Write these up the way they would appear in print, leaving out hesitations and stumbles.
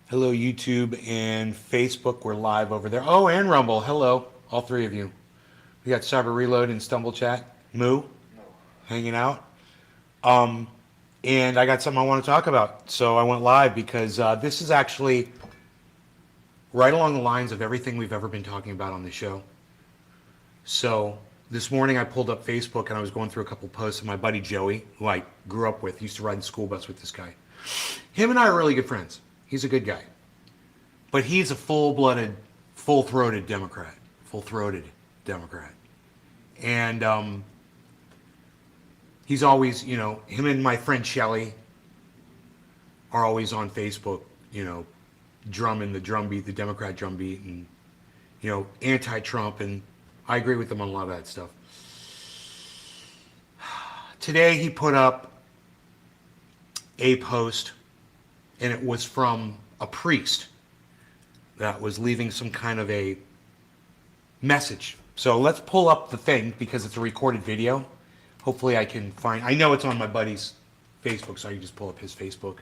Hello, YouTube and Facebook. We're live over there. Oh, and Rumble. Hello, all three of you. We got Cyber Reload and Stumble Chat. Moo, hanging out. And I got something I want to talk about. So I went live because this is actually right along the lines of everything we've ever been talking about on the show. So this morning I pulled up Facebook and I was going through a couple posts of my buddy Joey, who I grew up with, used to ride the school bus with this guy. Him and I are really good friends. He's a good guy. But he's a full-blooded, full-throated Democrat. Full-throated Democrat. And he's always, you know, him and my friend Shelly are always on Facebook, you know, drumming the drumbeat, the Democrat drumbeat, and, you know, anti-Trump, and I agree with them on a lot of that stuff. Today he put up a post, and it was from a priest that was leaving some kind of a message. So let's pull up the thing because it's a recorded video. Hopefully I can find, I know it's on my buddy's Facebook, so I can just pull up his Facebook.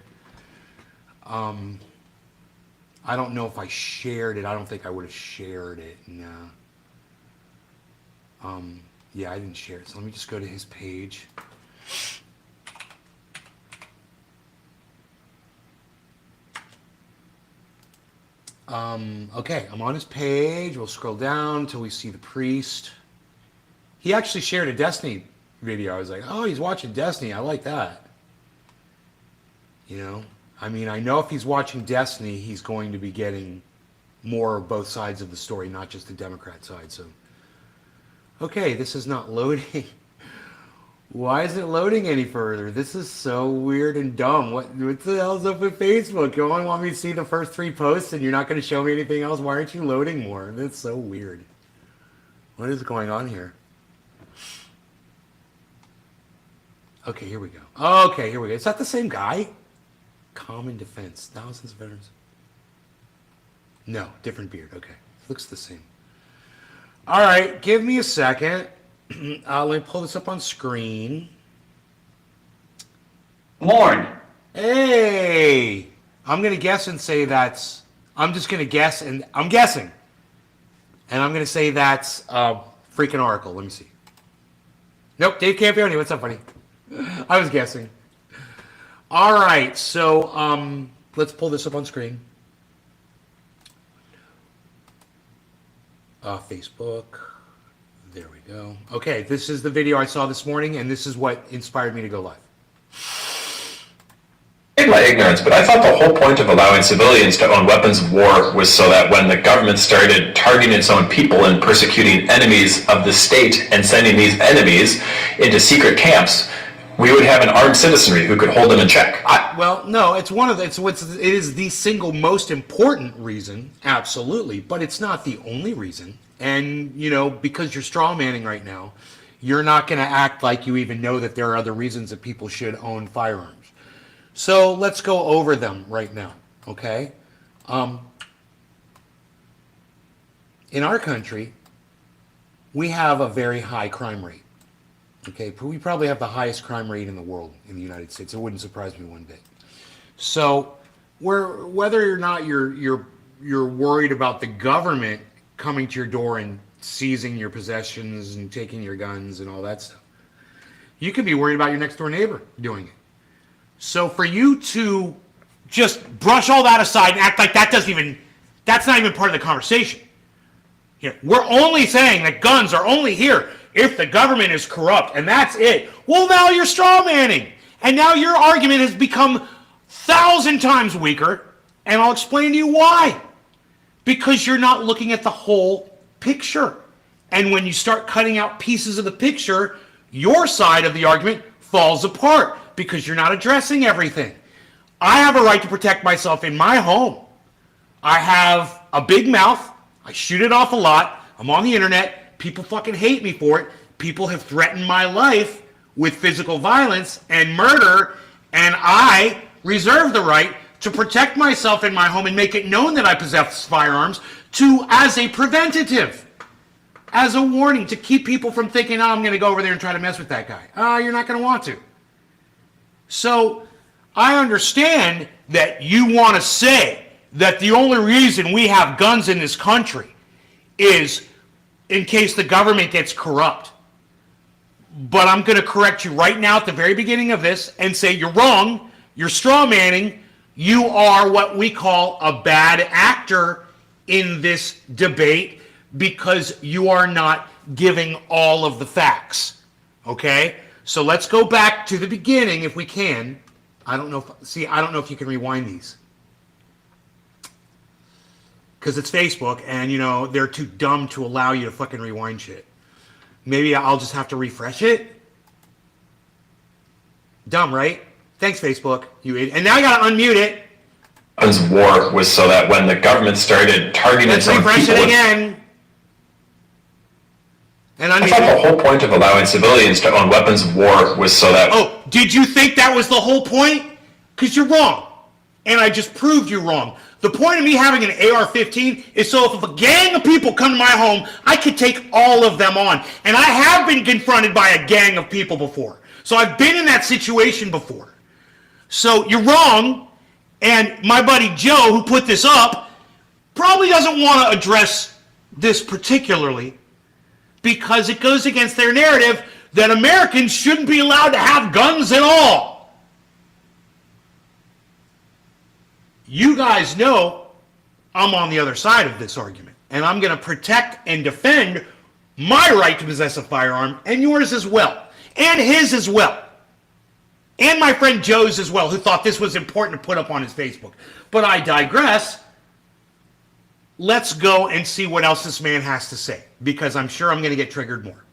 I don't know if I shared it. I don't think I would have shared it. No. Yeah, I didn't share it. So let me just go to his page. Okay, I'm on his page. We'll scroll down until we see the priest. He actually shared a Destiny video. I was like, oh, he's watching Destiny. I like that. You know, I mean, I know if he's watching Destiny, he's going to be getting more of both sides of the story, not just the Democrat side. So, okay, this is not loading. Why is it loading any further? This is so weird and dumb. What the hell's up with Facebook? You only want me to see the first 3 posts and you're not going to show me anything else? Why aren't you loading more? That's so weird. What is going on here? Okay, here we go. Okay, here we go. Is that the same guy? Common Defense. Thousands of veterans. No, different beard. Okay. Looks the same. All right, give me a second. Let me pull this up on screen. Lorne. Hey! I'm going to guess and say that's... I'm just going to guess, and I'm guessing. And I'm going to say that's freaking Oracle. Let me see. Nope, Dave Campione. What's up, buddy? I was guessing. All right, so let's pull this up on screen. Facebook. There we go. Okay, this is the video I saw this morning, and this is what inspired me to go live. In my ignorance, but I thought the whole point of allowing civilians to own weapons of war was so that when the government started targeting its own people and persecuting enemies of the state and sending these enemies into secret camps, we would have an armed citizenry who could hold them in check. Well, no, it's one of the, it is the single most important reason, absolutely, but it's not the only reason. And, you know, because you're straw manning right now, you're not going to act like you even know that there are other reasons that people should own firearms. So let's go over them right now, okay? In our country, we have a very high crime rate. Okay, we probably have the highest crime rate in the world in the United States. It wouldn't surprise me one bit. So, whether or not you're worried about the government coming to your door and seizing your possessions and taking your guns and all that stuff, you could be worried about your next door neighbor doing it. So for you to just brush all that aside and act like that's not even part of the conversation. You know, we're only saying that guns are only here if the government is corrupt, and that's it. Well, now you're straw manning, and now your argument has become 1,000 times weaker, and I'll explain to you why. Because you're not looking at the whole picture. And when you start cutting out pieces of the picture, your side of the argument falls apart because you're not addressing everything. I have a right to protect myself in my home. I have a big mouth. I shoot it off a lot. I'm on the internet. People fucking hate me for it. People have threatened my life with physical violence and murder, and I reserve the right to protect myself in my home and make it known that I possess firearms as a preventative, as a warning, to keep people from thinking, oh, I'm going to go over there and try to mess with that guy. You're not going to want to. So I understand that you want to say that the only reason we have guns in this country is in case the government gets corrupt. But I'm going to correct you right now at the very beginning of this and say you're wrong. You're straw manning. You are what we call a bad actor in this debate because you are not giving all of the facts. Okay? So let's go back to the beginning if we can. I don't know if you can rewind these. Because it's Facebook and, they're too dumb to allow you to fucking rewind shit. Maybe I'll just have to refresh it. Dumb, right? Thanks, Facebook. And now I gotta unmute it. Weapons of war was so that when the government started targeting some people... Let's refresh it again. And I thought the whole point of allowing civilians to own weapons of war was so that... Oh, did you think that was the whole point? Because you're wrong. And I just proved you wrong. The point of me having an AR-15 is so if a gang of people come to my home, I could take all of them on. And I have been confronted by a gang of people before. So I've been in that situation before. So you're wrong. And my buddy Joe, who put this up, probably doesn't want to address this particularly because it goes against their narrative that Americans shouldn't be allowed to have guns at all. You guys know I'm on the other side of this argument, and I'm going to protect and defend my right to possess a firearm, and yours as well, and his as well, and my friend Joe's as well, who thought this was important to put up on his Facebook. But I digress. Let's go and see what else this man has to say, because I'm sure I'm going to get triggered more.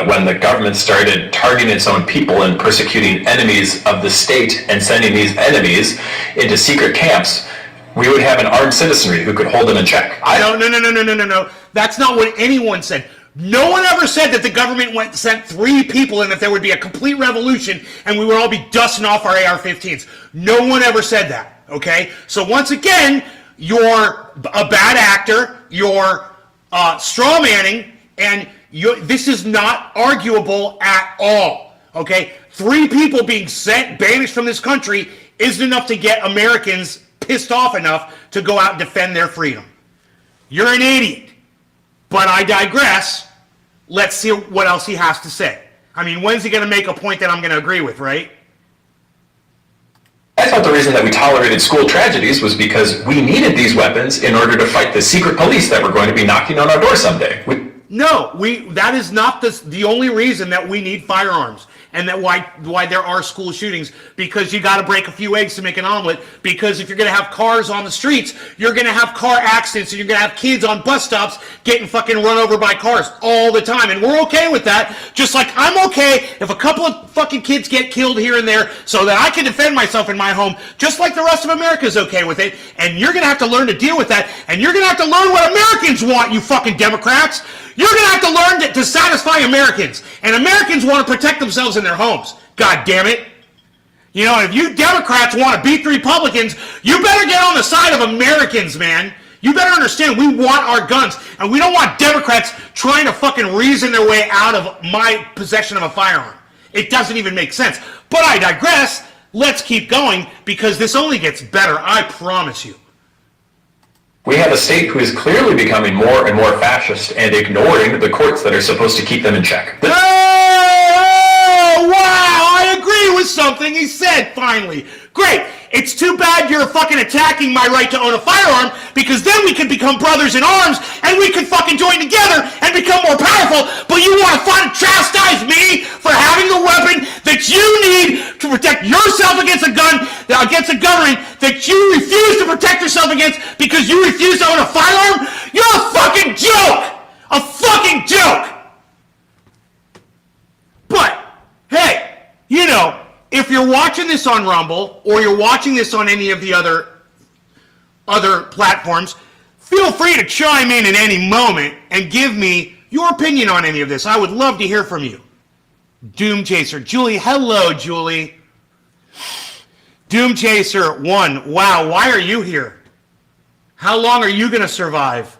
When the government started targeting its own people and persecuting enemies of the state and sending these enemies into secret camps, we would have an armed citizenry who could hold them in check. No. That's not what anyone said. No one ever said that the government sent 3 people and that there would be a complete revolution and we would all be dusting off our AR-15s. No one ever said that, okay? So once again, you're a bad actor, you're straw manning, and this is not arguable at all, okay? 3 people being banished from this country isn't enough to get Americans pissed off enough to go out and defend their freedom. You're an idiot. But I digress. Let's see what else he has to say. I mean, when's he going to make a point that I'm going to agree with, right? I thought the reason that we tolerated school tragedies was because we needed these weapons in order to fight the secret police that were going to be knocking on our door someday. No, that is not the only reason that we need firearms and that why there are school shootings, because you got to break a few eggs to make an omelet, because if you're going to have cars on the streets, you're going to have car accidents and you're going to have kids on bus stops getting fucking run over by cars all the time, and we're okay with that, just like I'm okay if a couple of fucking kids get killed here and there so that I can defend myself in my home, just like the rest of America is okay with it, and you're going to have to learn to deal with that, and you're going to have to learn what Americans want, you fucking Democrats. You're going to have to learn to satisfy Americans. And Americans want to protect themselves in their homes. God damn it. If you Democrats want to beat the Republicans, you better get on the side of Americans, man. You better understand we want our guns. And we don't want Democrats trying to fucking reason their way out of my possession of a firearm. It doesn't even make sense. But I digress. Let's keep going because this only gets better. I promise you. We have a state who is clearly becoming more and more fascist and ignoring the courts that are supposed to keep them in check. Oh, wow, I agree with something he said, finally. Great. It's too bad you're fucking attacking my right to own a firearm, because then we could become brothers in arms and we could fucking join together and become more powerful, but you want to chastise me for having a weapon that you need to protect yourself against a government that you refuse to protect yourself against because you refuse to own a firearm? You're a fucking joke! A fucking joke! But, hey, if you're watching this on Rumble or you're watching this on any of the other platforms, feel free to chime in at any moment and give me your opinion on any of this. I would love to hear from you. Doom Chaser. Julie, hello, Julie. Doom Chaser 1. Wow, why are you here? How long are you going to survive?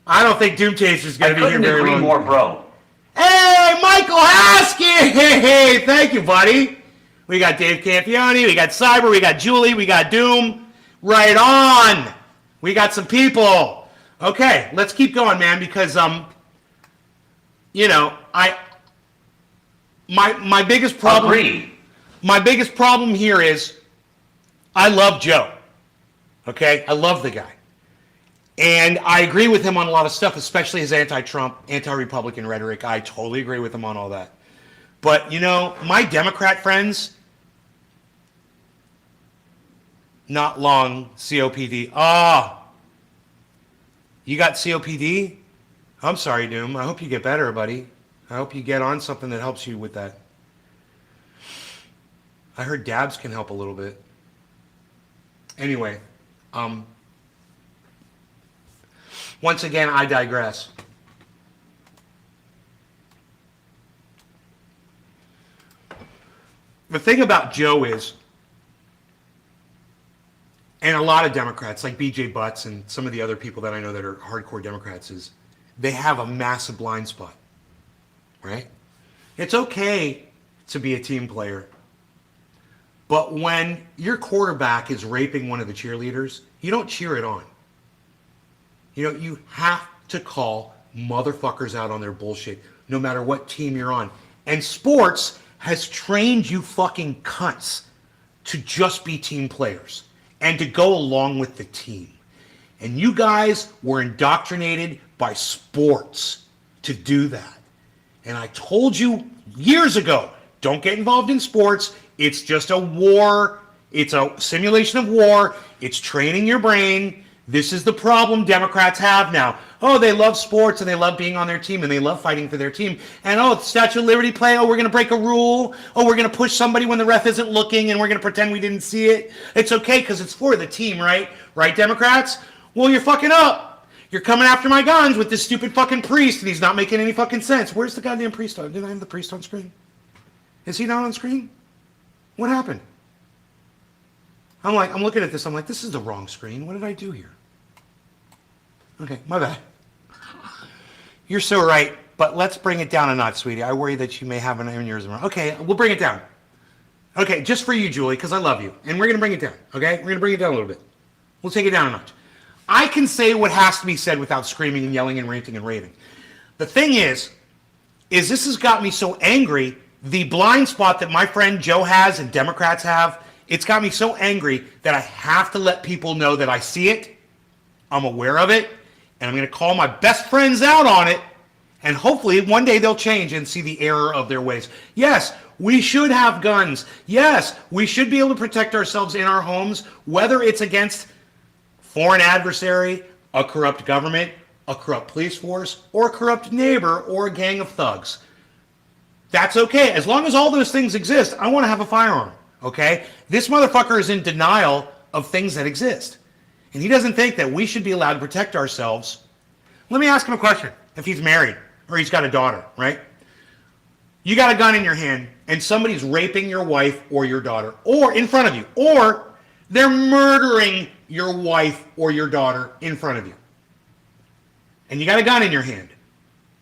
I don't think Doom Chaser is going to be here very long. I couldn't agree more, bro. Hey, Michael Haskins! Hey, thank you, buddy. We got Dave Campione. We got Cyber. We got Julie. We got Doom. Right on. We got some people. Okay, let's keep going, man, because you know, my biggest problem. Agree. My biggest problem here is I love Joe. Okay, I love the guy. And I agree with him on a lot of stuff, especially his anti-Trump, anti-Republican rhetoric. I totally agree with him on all that. But, you know, my Democrat friends, not long, COPD. You got COPD? I'm sorry, Doom. I hope you get better, buddy. I hope you get on something that helps you with that. I heard dabs can help a little bit. Anyway, once again, I digress. The thing about Joe is, and a lot of Democrats, like BJ Butts and some of the other people that I know that are hardcore Democrats, is they have a massive blind spot, right? It's okay to be a team player, but when your quarterback is raping one of the cheerleaders, you don't cheer it on. You know, you have to call motherfuckers out on their bullshit, no matter what team you're on. And sports has trained you fucking cunts to just be team players and to go along with the team. And you guys were indoctrinated by sports to do that. And I told you years ago, don't get involved in sports. It's just a war. It's a simulation of war. It's training your brain. This is the problem Democrats have now. Oh, they love sports and they love being on their team and they love fighting for their team. And oh, it's Statue of Liberty play. Oh, we're going to break a rule. Oh, we're going to push somebody when the ref isn't looking and we're going to pretend we didn't see it. It's okay because it's for the team, right? Right, Democrats? Well, you're fucking up. You're coming after my guns with this stupid fucking priest and he's not making any fucking sense. Where's the goddamn priest on? Didn't I have the priest on screen? Is he not on screen? What happened? I'm looking at this. I'm like, this is the wrong screen. What did I do here? Okay, my bad. You're so right, but let's bring it down a notch, sweetie. I worry that you may have an aneurysm. Okay, we'll bring it down. Okay, just for you, Julie, because I love you. And we're going to bring it down, okay? We're going to bring it down a little bit. We'll take it down a notch. I can say what has to be said without screaming and yelling and ranting and raving. The thing is this has got me so angry, the blind spot that my friend Joe has and Democrats have, it's got me so angry that I have to let people know that I see it, I'm aware of it, and I'm going to call my best friends out on it, and hopefully one day they'll change and see the error of their ways. Yes, we should have guns. Yes, we should be able to protect ourselves in our homes, whether it's against foreign adversary, a corrupt government, a corrupt police force, or a corrupt neighbor, or a gang of thugs. That's okay. As long as all those things exist, I want to have a firearm, okay? This motherfucker is in denial of things that exist. And he doesn't think that we should be allowed to protect ourselves. Let me ask him a question. If he's married or he's got a daughter, right? You got a gun in your hand and somebody's raping your wife or your daughter or in front of you, or they're murdering your wife or your daughter in front of you. And you got a gun in your hand.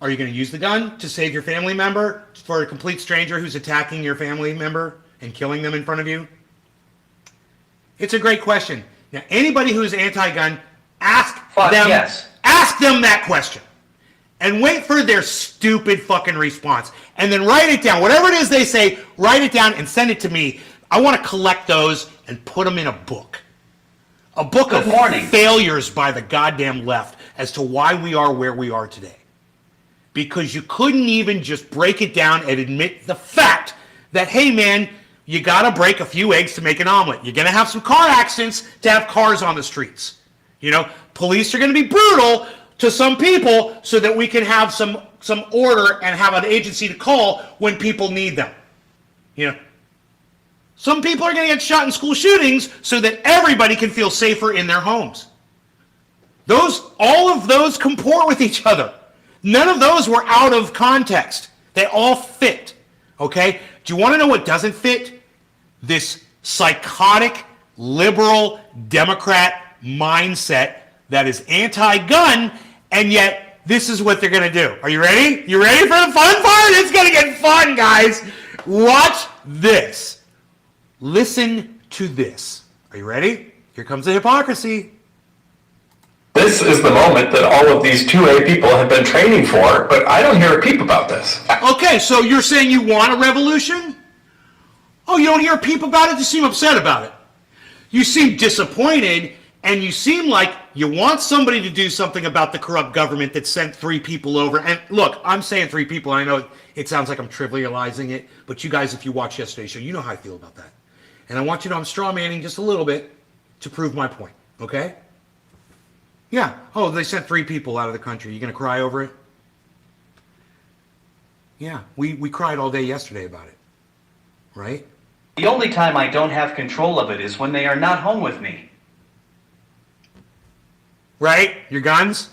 Are you going to use the gun to save your family member for a complete stranger who's attacking your family member and killing them in front of you? It's a great question. Now, anybody who's anti-gun, ask them that question. And wait for their stupid fucking response. And then write it down. Whatever it is they say, write it down and send it to me. I want to collect those and put them in a book. A book of failures by the goddamn left as to why we are where we are today. Because you couldn't even just break it down and admit the fact that, hey man, you got to break a few eggs to make an omelet. You're going to have some car accidents to have cars on the streets. You know, police are going to be brutal to some people so that we can have some order and have an agency to call when people need them. You know, some people are going to get shot in school shootings so that everybody can feel safer in their homes. All of those comport with each other. None of those were out of context. They all fit. Okay? Do you want to know what doesn't fit? This psychotic, liberal, Democrat mindset that is anti-gun, and yet this is what they're going to do. Are you ready? You ready for the fun part? It's going to get fun, guys. Watch this. Listen to this. Are you ready? Here comes the hypocrisy. This is the moment that all of these 2A people have been training for, but I don't hear a peep about this. Okay, so you're saying you want a revolution? Oh, you don't hear a peep about it? You seem upset about it. You seem disappointed, and you seem like you want somebody to do something about the corrupt government that sent 3 people over. And look, I'm saying 3 people. I know it sounds like I'm trivializing it, but you guys, if you watched yesterday's show, you know how I feel about that. And I want you to know I'm straw manning just a little bit to prove my point, okay? Yeah. Oh, they sent 3 people out of the country. You going to cry over it? Yeah. We cried all day yesterday about it. Right? The only time I don't have control of it is when they are not home with me. Right? Your guns?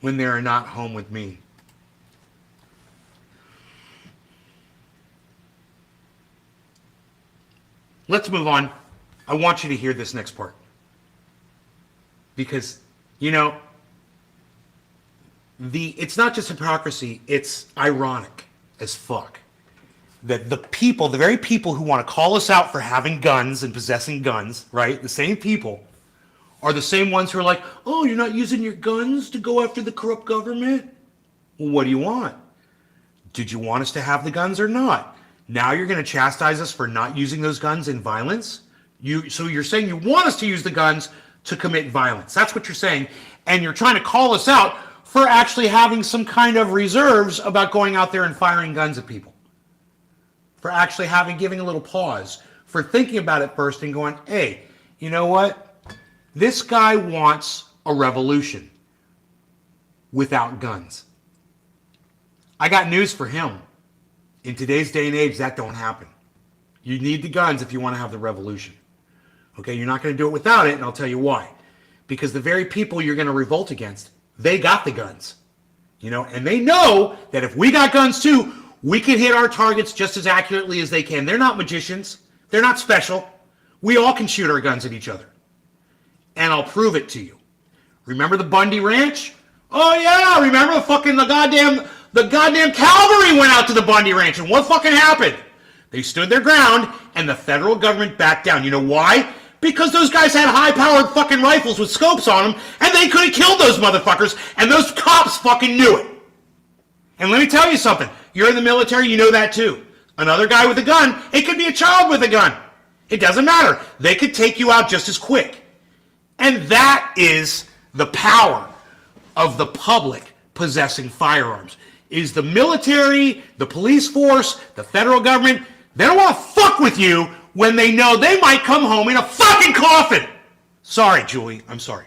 When they are not home with me. Let's move on. I want you to hear this next part. Because, you know, it's not just hypocrisy, it's ironic as fuck. That the people, the very people who want to call us out for having guns and possessing guns, right? The same people are the same ones who are like, oh, you're not using your guns to go after the corrupt government? Well, what do you want? Did you want us to have the guns or not? Now you're going to chastise us for not using those guns in violence? So you're saying you want us to use the guns to commit violence. That's what you're saying. And you're trying to call us out for actually having some kind of reserves about going out there and firing guns at people. For actually giving a little pause. For thinking about it first and going, hey, you know what? This guy wants a revolution without guns. I got news for him. In today's day and age, that don't happen. You need the guns if you want to have the revolution. Okay, you're not going to do it without it, and I'll tell you why. Because the very people you're going to revolt against, they got the guns. You know, and they know that if we got guns too, we can hit our targets just as accurately as they can. They're not magicians. They're not special. We all can shoot our guns at each other. And I'll prove it to you. Remember the Bundy Ranch? Oh yeah, remember the goddamn cavalry went out to the Bundy Ranch, and what fucking happened? They stood their ground, and the federal government backed down. You know why? Because those guys had high-powered fucking rifles with scopes on them, and they could have killed those motherfuckers, and those cops fucking knew it. And let me tell you something. You're in the military, you know that too. Another guy with a gun, it could be a child with a gun. It doesn't matter. They could take you out just as quick. And that is the power of the public possessing firearms. Is the military, the police force, the federal government, they don't want to fuck with you when they know they might come home in a fucking coffin. Sorry, Julie, I'm sorry.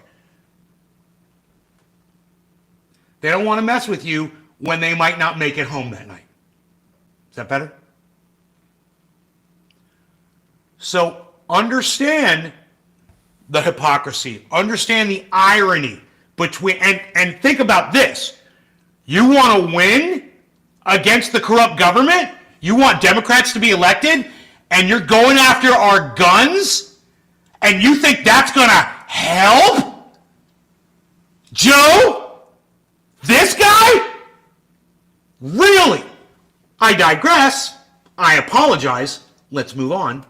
They don't want to mess with you when they might not make it home that night. Is that better? So understand the hypocrisy. Understand the irony between, and think about this. You want to win against the corrupt government? You want Democrats to be elected? And you're going after our guns? And you think that's going to help? Joe? This guy? Really? I digress. I apologize. Let's move on.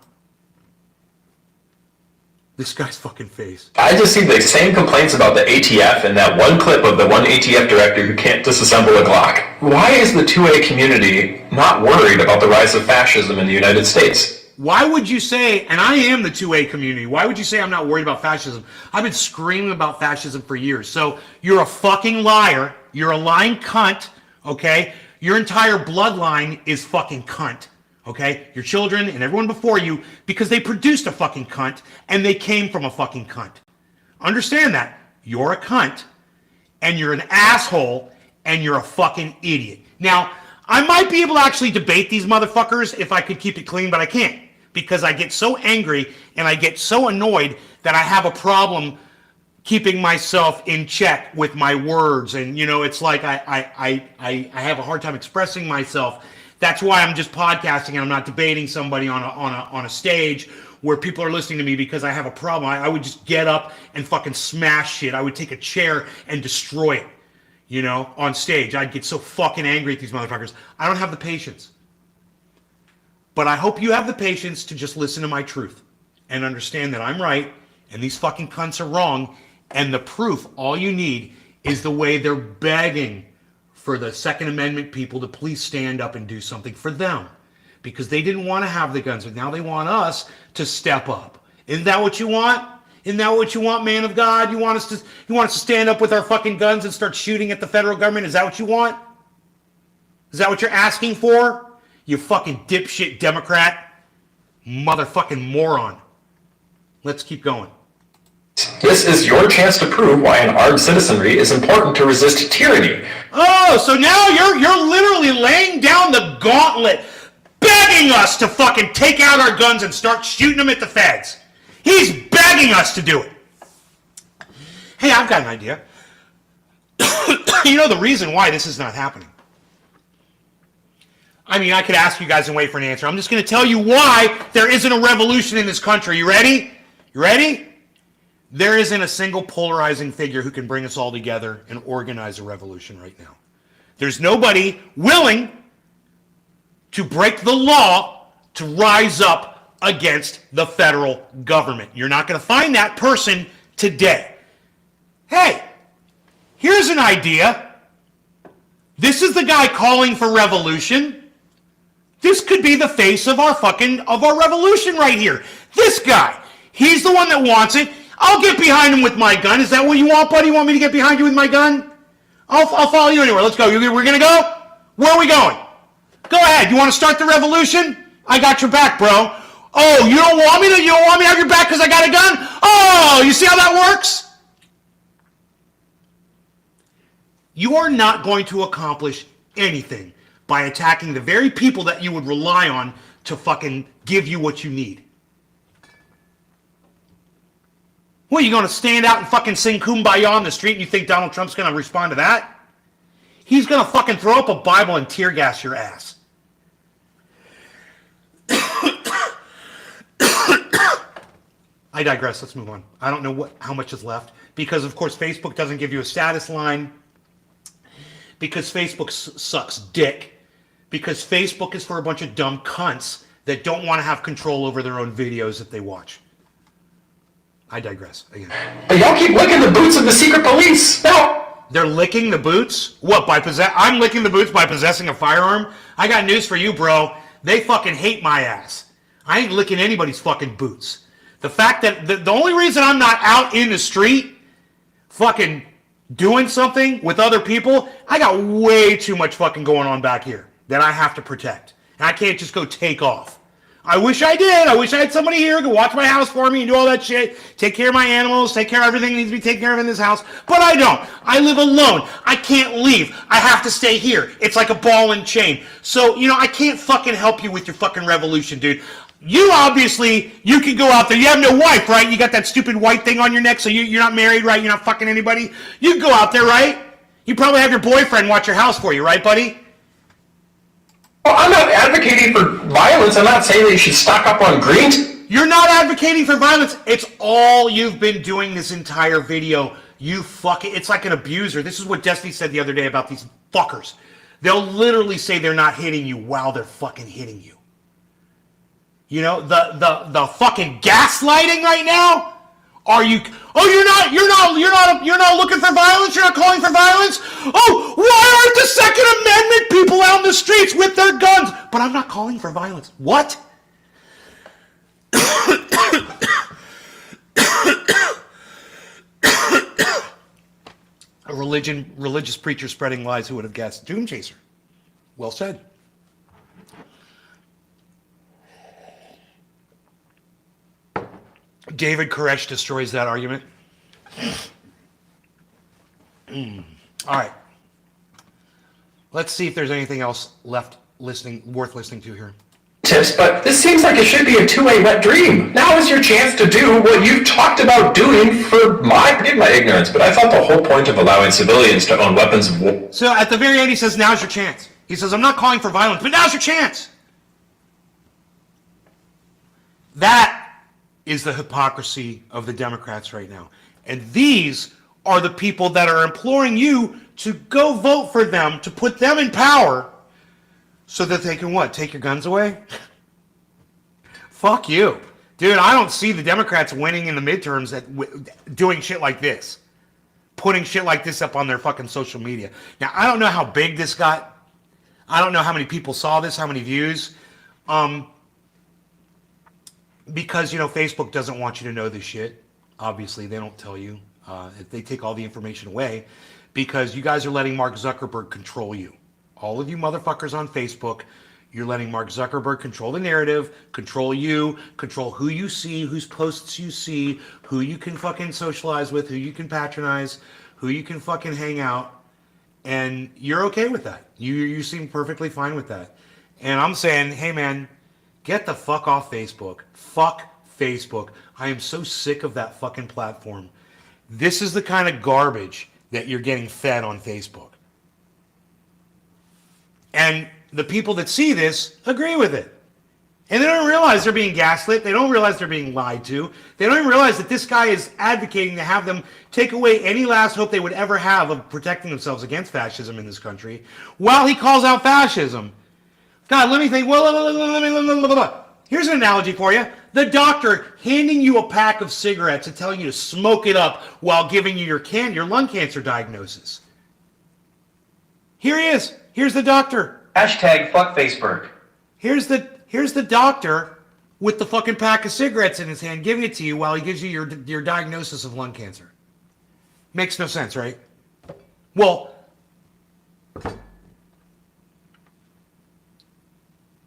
This guy's fucking face. I just see the same complaints about the ATF and that one clip of the one ATF director who can't disassemble a Glock. Why is the 2A community not worried about the rise of fascism in the United States? Why would you say, and I am the 2A community, why would you say I'm not worried about fascism? I've been screaming about fascism for years. So you're a fucking liar. You're a lying cunt, okay? Your entire bloodline is fucking cunt. Okay? Your children and everyone before you, because they produced a fucking cunt and they came from a fucking cunt. Understand that. You're a cunt and you're an asshole and you're a fucking idiot. Now, I might be able to actually debate these motherfuckers if I could keep it clean, but I can't because I get so angry and I get so annoyed that I have a problem keeping myself in check with my words. And, you know, it's like I have a hard time expressing myself. That's why I'm just podcasting and I'm not debating somebody on a stage where people are listening to me because I have a problem. I would just get up and fucking smash shit. I would take a chair and destroy it, you know, on stage. I'd get so fucking angry at these motherfuckers. I don't have the patience. But I hope you have the patience to just listen to my truth and understand that I'm right and these fucking cunts are wrong. And the proof, all you need is the way they're begging for the Second Amendment people to please stand up and do something for them. Because they didn't want to have the guns, but now they want us to step up. Isn't that what you want? Isn't that what you want, man of God? You want us to stand up with our fucking guns and start shooting at the federal government? Is that what you want? Is that what you're asking for? You fucking dipshit Democrat. Motherfucking moron. Let's keep going. This is your chance to prove why an armed citizenry is important to resist tyranny. Oh, so now you're literally laying down the gauntlet, begging us to fucking take out our guns and start shooting them at the feds. He's begging us to do it. Hey, I've got an idea. You know the reason why this is not happening? I mean, I could ask you guys and wait for an answer. I'm just going to tell you why there isn't a revolution in this country. You ready? You ready? There isn't a single polarizing figure who can bring us all together and organize a revolution right now. There's nobody willing to break the law to rise up against the federal government. You're not going to find that person today. Hey, here's an idea. This is the guy calling for revolution. This could be the face of our revolution right here. This guy. He's the one that wants it. I'll get behind him with my gun. Is that what you want, buddy? You want me to get behind you with my gun? I'll follow you anywhere. Let's go. We're going to go? Where are we going? Go ahead. You want to start the revolution? I got your back, bro. Oh, you don't want me to have your back because I got a gun? Oh, you see how that works? You are not going to accomplish anything by attacking the very people that you would rely on to fucking give you what you need. What, are you going to stand out and fucking sing Kumbaya on the street and you think Donald Trump's going to respond to that? He's going to fucking throw up a Bible and tear gas your ass. I digress. Let's move on. I don't know how much is left because, of course, Facebook doesn't give you a status line because Facebook sucks dick because Facebook is for a bunch of dumb cunts that don't want to have control over their own videos that they watch. I digress again. But y'all keep licking the boots of the secret police. No. They're licking the boots? What, I'm licking the boots by possessing a firearm? I got news for you, bro. They fucking hate my ass. I ain't licking anybody's fucking boots. The fact that the only reason I'm not out in the street fucking doing something with other people, I got way too much fucking going on back here that I have to protect. And I can't just go take off. I wish I did. I wish I had somebody here who could watch my house for me and do all that shit. Take care of my animals. Take care of everything that needs to be taken care of in this house. But I don't. I live alone. I can't leave. I have to stay here. It's like a ball and chain. So, I can't fucking help you with your fucking revolution, dude. You obviously, you can go out there. You have no wife, right? You got that stupid white thing on your neck, so you're not married, right? You're not fucking anybody. You can go out there, right? You probably have your boyfriend watch your house for you, right, buddy? Well, I'm not advocating for violence. I'm not saying that you should stock up on greens. You're not advocating for violence. It's all you've been doing this entire video. It's like an abuser. This is what Destiny said the other day about these fuckers. They'll literally say they're not hitting you while they're fucking hitting you. The fucking gaslighting right now? You're not looking for violence? You're not calling for violence? Oh, why aren't the Second Amendment people out in the streets with their guns? But I'm not calling for violence. What? A religious preacher spreading lies, who would have guessed? Doom chaser. Well said. David Koresh destroys that argument. All right. Let's see if there's anything else worth listening to here. Tips, but this seems like it should be a two-way wet dream. Now is your chance to do what you've talked about doing forgive my ignorance, but I thought the whole point of allowing civilians to own weapons of war. So at the very end, he says, now's your chance. He says, I'm not calling for violence, but now's your chance. That is the hypocrisy of the Democrats right now. And these are the people that are imploring you to go vote for them, to put them in power so that they can what? Take your guns away? Fuck you. Dude, I don't see the Democrats winning in the midterms doing shit like this. Putting shit like this up on their fucking social media. Now, I don't know how big this got. I don't know how many people saw this, how many views. Because, Facebook doesn't want you to know this shit. Obviously, they don't tell you. They take all the information away because you guys are letting Mark Zuckerberg control you. All of you motherfuckers on Facebook, you're letting Mark Zuckerberg control the narrative, control you, control who you see, whose posts you see, who you can fucking socialize with, who you can patronize, who you can fucking hang out. And you're okay with that. You seem perfectly fine with that. And I'm saying, hey man, get the fuck off Facebook. Fuck Facebook. I am so sick of that fucking platform. This is the kind of garbage that you're getting fed on Facebook. And the people that see this agree with it. And they don't realize they're being gaslit. They don't realize they're being lied to. They don't even realize that this guy is advocating to have them take away any last hope they would ever have of protecting themselves against fascism in this country while he calls out fascism. God, let me think. Here's an analogy for you. The doctor handing you a pack of cigarettes and telling you to smoke it up while giving you your lung cancer diagnosis. Here he is. Here's the doctor. Hashtag fuck Facebook. Here's the doctor with the fucking pack of cigarettes in his hand giving it to you while he gives you your diagnosis of lung cancer. Makes no sense, right? Well,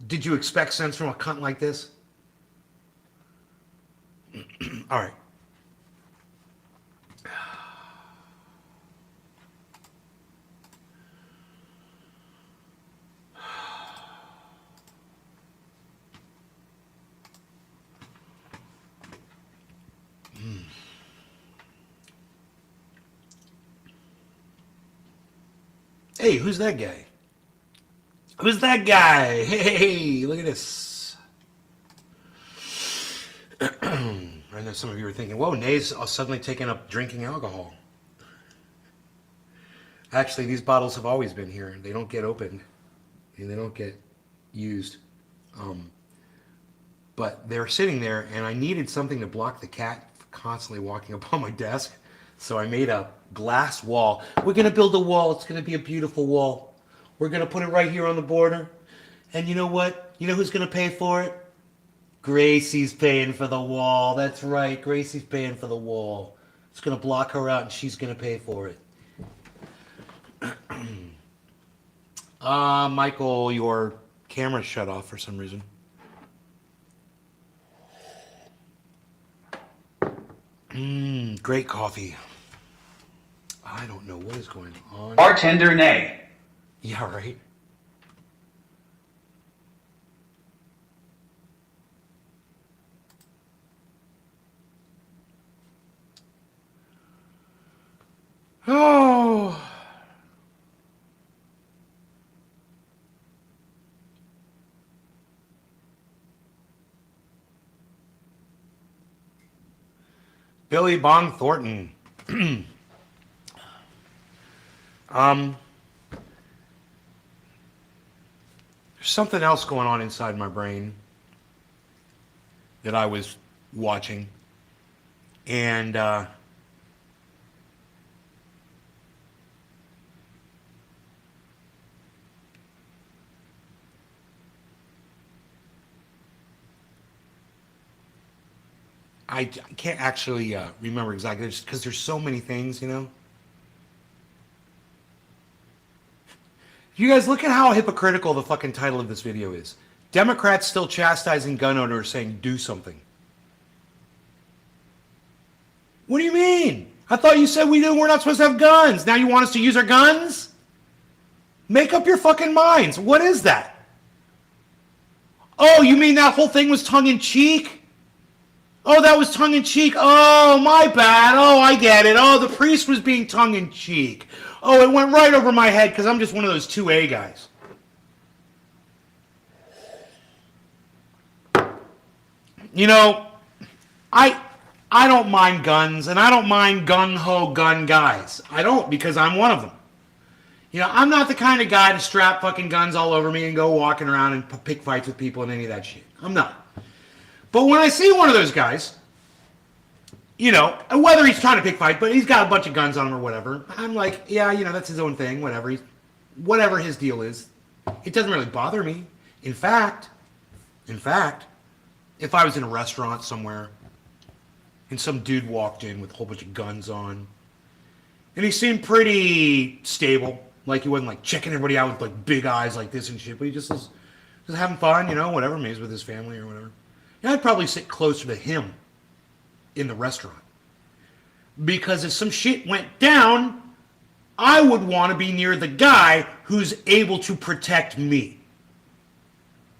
did you expect sense from a cunt like this? All right. Hey, who's that guy? Who's that guy? Hey, look at this. I know some of you were thinking, whoa, Nay's suddenly taken up drinking alcohol. Actually, these bottles have always been here. They don't get opened and they don't get used. But they're sitting there, and I needed something to block the cat constantly walking up on my desk. So I made a glass wall. We're going to build a wall. It's going to be a beautiful wall. We're going to put it right here on the border. And you know what? You know who's going to pay for it? Gracie's paying for the wall. That's right. Gracie's paying for the wall. It's going to block her out, and she's going to pay for it. Michael, your camera's shut off for some reason. Great coffee. I don't know what is going on. Bartender Nay. Yeah, right. Oh. Billy Bong Thornton. There's something else going on inside my brain that I was watching. And I can't actually remember exactly, just because there's so many things, you know. You guys, look at how hypocritical the fucking title of this video is. Democrats still chastising gun owners saying do something. What do you mean? I thought you said we're not supposed to have guns. Now you want us to use our guns? Make up your fucking minds. What is that? Oh, you mean that whole thing was tongue-in-cheek? Oh, that was tongue-in-cheek. Oh, my bad. Oh, I get it. Oh, the priest was being tongue-in-cheek. Oh, it went right over my head because I'm just one of those 2A guys. You know, I don't mind guns, and I don't mind gung-ho gun guys. I don't, because I'm one of them. You know, I'm not the kind of guy to strap fucking guns all over me and go walking around and pick fights with people and any of that shit. I'm not. But when I see one of those guys, you know, whether he's trying to pick fight, but he's got a bunch of guns on him or whatever, I'm like, yeah, you know, that's his own thing, whatever. Whatever his deal is, it doesn't really bother me. In fact, if I was in a restaurant somewhere and some dude walked in with a whole bunch of guns on, and he seemed pretty stable, like he wasn't like checking everybody out with like big eyes like this and shit, but he just was just having fun, you know, whatever, maybe he's with his family or whatever. And I'd probably sit closer to him in the restaurant. Because if some shit went down, I would want to be near the guy who's able to protect me.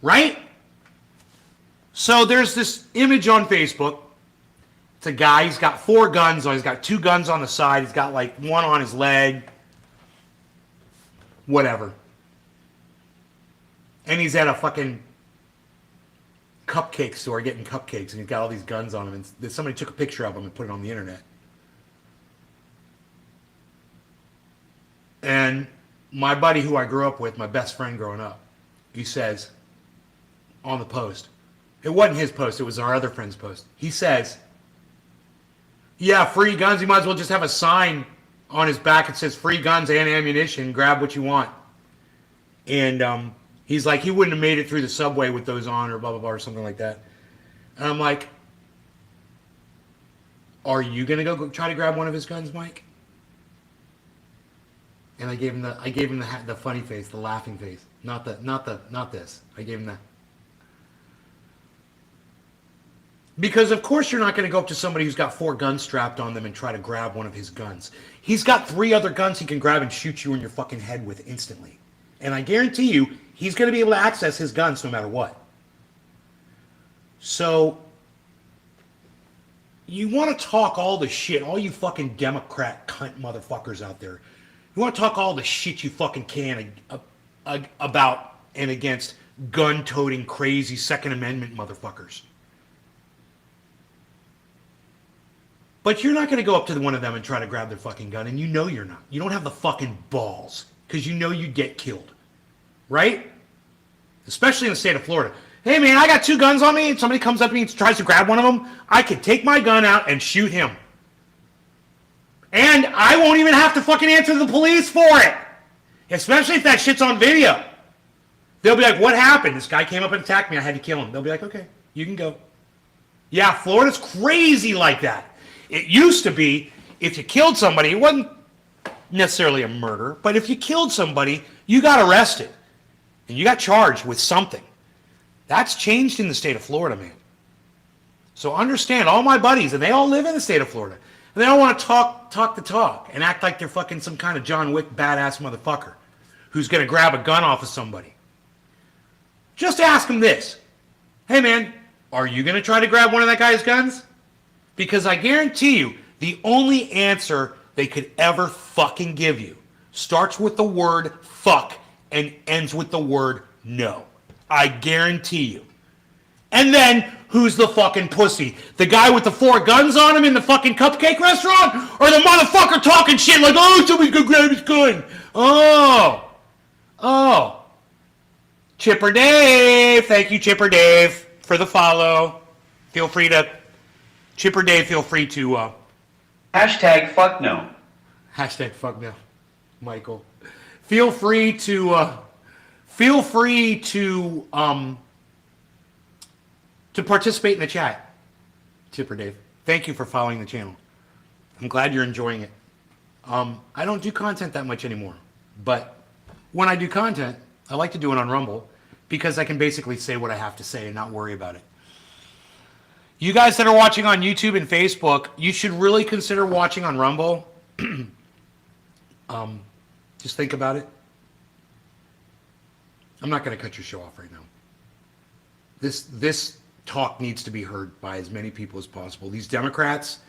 Right? So there's this image on Facebook. It's a guy, he's got 4 guns on, he's got 2 guns on the side, he's got like 1 on his leg. Whatever. And he's at a fucking cupcake store getting cupcakes, and he's got all these guns on him, and somebody took a picture of him and put it on the internet. And my buddy who I grew up with, my best friend growing up, he says on the post, it wasn't his post, it was our other friend's post. He says, yeah, free guns, you might as well just have a sign on his back that says free guns and ammunition, grab what you want. And he's like, he wouldn't have made it through the subway with those on or blah, blah, blah, or something like that. And I'm like, are you going to go try to grab one of his guns, Mike? And I gave him the funny face, the laughing face, not this. I gave him that. Because of course you're not going to go up to somebody who's got 4 guns strapped on them and try to grab one of his guns. He's got 3 other guns he can grab and shoot you in your fucking head with instantly. And I guarantee you, he's going to be able to access his guns no matter what. So, you want to talk all the shit, all you fucking Democrat cunt motherfuckers out there. You want to talk all the shit you fucking can about and against gun-toting, crazy Second Amendment motherfuckers. But you're not going to go up to one of them and try to grab their fucking gun, and you know you're not. You don't have the fucking balls, because you know you'd get killed. Right? Especially in the state of Florida. Hey man, I got 2 guns on me, and somebody comes up to me and tries to grab one of them, I could take my gun out and shoot him. And I won't even have to fucking answer the police for it. Especially if that shit's on video. They'll be like, what happened? This guy came up and attacked me, I had to kill him. They'll be like, okay, you can go. Yeah, Florida's crazy like that. It used to be, if you killed somebody, it wasn't necessarily a murder, but if you killed somebody, you got arrested. And you got charged with something. That's changed in the state of Florida, man. So understand, all my buddies, and they all live in the state of Florida, and they don't want to talk the talk and act like they're fucking some kind of John Wick badass motherfucker who's going to grab a gun off of somebody. Just ask them this. Hey, man, are you going to try to grab one of that guy's guns? Because I guarantee you, the only answer they could ever fucking give you starts with the word fuck and ends with the word no. I guarantee you. And then, who's the fucking pussy? The guy with the 4 guns on him in the fucking cupcake restaurant? Or the motherfucker talking shit like, oh, somebody's gonna grab his gun? Oh. Chipper Dave. Thank you, Chipper Dave, for the follow. Feel free to... Chipper Dave, feel free to... Hashtag fuck no. Hashtag fuck no. Michael. Feel free to participate in the chat, Chipper Dave. Thank you for following the channel. I'm glad you're enjoying it. I don't do content that much anymore, but when I do content, I like to do it on Rumble because I can basically say what I have to say and not worry about it. You guys that are watching on YouTube and Facebook, you should really consider watching on Rumble. Just think about it. I'm not going to cut your show off right now. This talk needs to be heard by as many people as possible. These Democrats,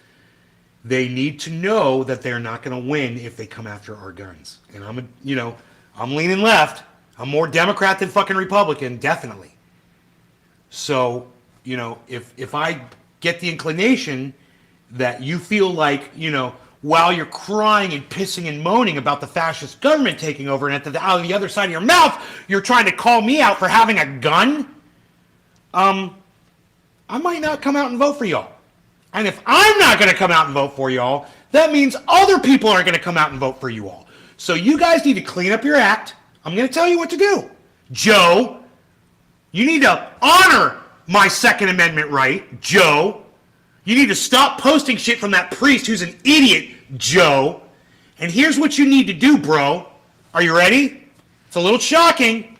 they need to know that they're not going to win if they come after our guns. And I'm leaning left. I'm more Democrat than fucking Republican, definitely. So, if I get the inclination that you feel like, while you're crying and pissing and moaning about the fascist government taking over, and out of the other side of your mouth, you're trying to call me out for having a gun, I might not come out and vote for y'all. And if I'm not going to come out and vote for y'all, that means other people are going to come out and vote for you all. So you guys need to clean up your act. I'm going to tell you what to do. Joe, you need to honor my Second Amendment right, Joe. You need to stop posting shit from that priest who's an idiot, Joe. And here's what you need to do, bro. Are you ready? It's a little shocking.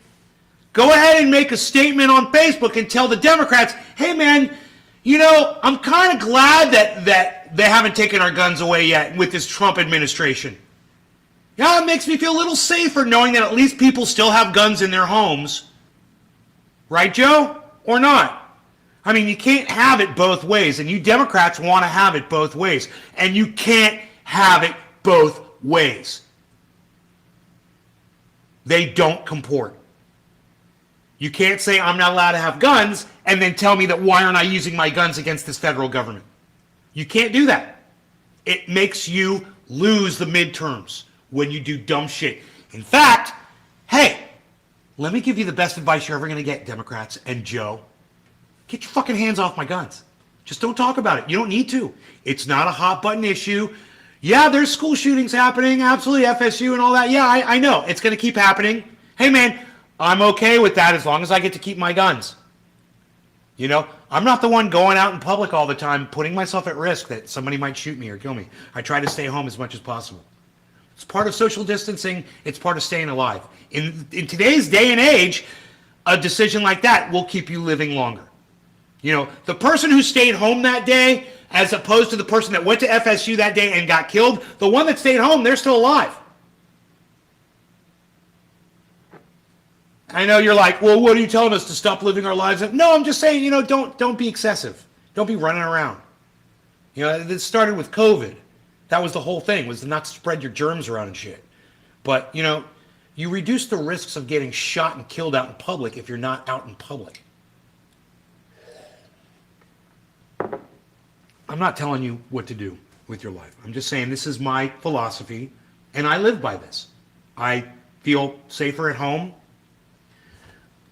Go ahead and make a statement on Facebook and tell the Democrats, hey, man, you know, I'm kind of glad that they haven't taken our guns away yet with this Trump administration. Yeah, it makes me feel a little safer knowing that at least people still have guns in their homes. Right, Joe? Or not? I mean, you can't have it both ways, and you Democrats want to have it both ways, and you can't have it both ways. They don't comport. You can't say I'm not allowed to have guns and then tell me that why aren't I using my guns against this federal government? You can't do that. It makes you lose the midterms when you do dumb shit. In fact, hey, let me give you the best advice you're ever going to get, Democrats and Joe. Get your fucking hands off my guns. Just don't talk about it. You don't need to. It's not a hot button issue. Yeah, there's school shootings happening. Absolutely, FSU and all that. Yeah, I know. It's going to keep happening. Hey, man, I'm okay with that as long as I get to keep my guns. You know, I'm not the one going out in public all the time, putting myself at risk that somebody might shoot me or kill me. I try to stay home as much as possible. It's part of social distancing. It's part of staying alive. In today's day and age, a decision like that will keep you living longer. You know, the person who stayed home that day, as opposed to the person that went to FSU that day and got killed, the one that stayed home, they're still alive. I know you're like, well, what are you telling us, to stop living our lives? No, I'm just saying, you know, don't be excessive. Don't be running around. You know, it started with COVID. That was the whole thing, was to not spread your germs around and shit. But, you know, you reduce the risks of getting shot and killed out in public if you're not out in public. I'm not telling you what to do with your life. I'm just saying this is my philosophy, and I live by this. I feel safer at home.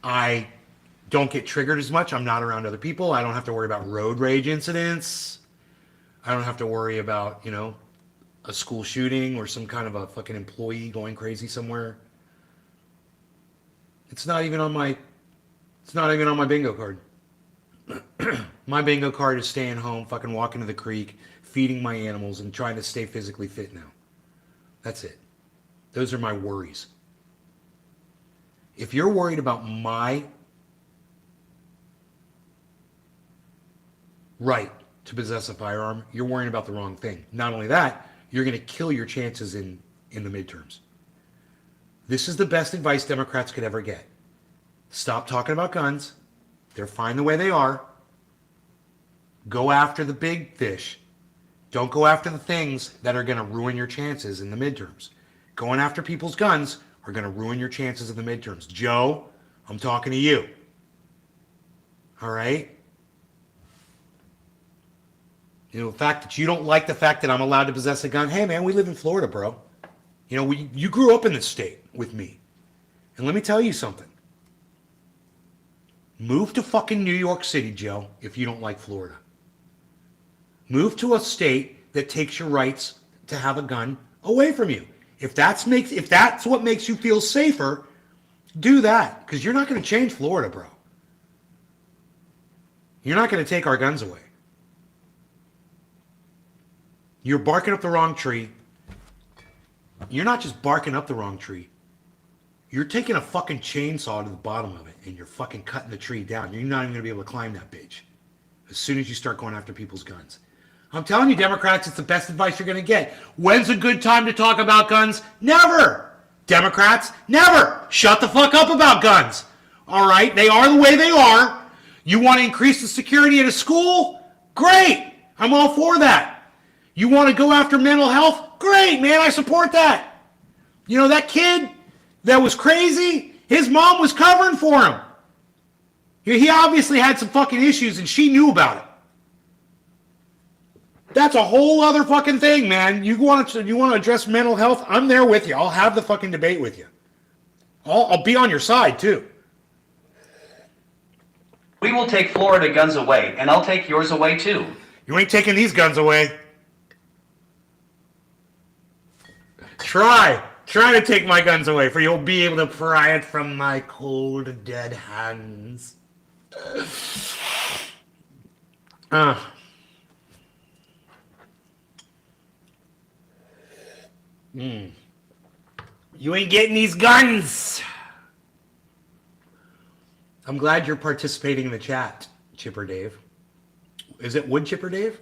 I don't get triggered as much. I'm not around other people. I don't have to worry about road rage incidents. I don't have to worry about, you know, a school shooting or some kind of a fucking employee going crazy somewhere. It's not even on my bingo card. My bingo card is staying home, fucking walking to the creek, feeding my animals, and trying to stay physically fit now. That's it. Those are my worries. If you're worried about my right to possess a firearm, you're worrying about the wrong thing. Not only that, you're going to kill your chances in the midterms. This is the best advice Democrats could ever get. Stop talking about guns. They're fine the way they are. Go after the big fish. Don't go after the things that are going to ruin your chances in the midterms. Going after people's guns are going to ruin your chances in the midterms. Joe, I'm talking to you. All right? You know, the fact that you don't like the fact that I'm allowed to possess a gun. Hey, man, we live in Florida, bro. You know, you grew up in this state with me. And let me tell you something. Move to fucking New York City, Joe, if you don't like Florida. Move to a state that takes your rights to have a gun away from you. If that's what makes you feel safer, do that. Because you're not going to change Florida, bro. You're not going to take our guns away. You're barking up the wrong tree. You're not just barking up the wrong tree. You're taking a fucking chainsaw to the bottom of it and you're fucking cutting the tree down. You're not even going to be able to climb that bitch as soon as you start going after people's guns. I'm telling you, Democrats, it's the best advice you're going to get. When's a good time to talk about guns? Never. Democrats, never. Shut the fuck up about guns. All right? They are the way they are. You want to increase the security at a school? Great. I'm all for that. You want to go after mental health? Great, man. I support that. You know, that kid that was crazy, his mom was covering for him. He obviously had some fucking issues and she knew about it. That's a whole other fucking thing, man. You want to address mental health? I'm there with you. I'll have the fucking debate with you. I'll be on your side, too. We will take Florida guns away, and I'll take yours away too. You ain't taking these guns away. Try to take my guns away, for you'll be able to pry it from my cold, dead hands. You ain't getting these guns. I'm glad you're participating in the chat, Chipper Dave. Is it Wood Chipper Dave?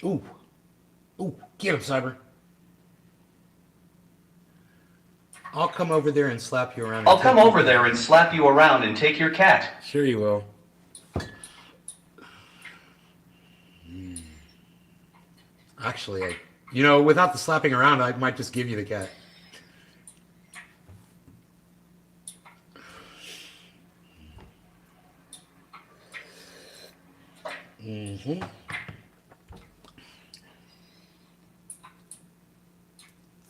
Ooh. Ooh, get him, Cyber. I'll come over there and slap you around. I'll come over there and slap you around and take your cat. Sure you will. Actually, without the slapping around, I might just give you the cat.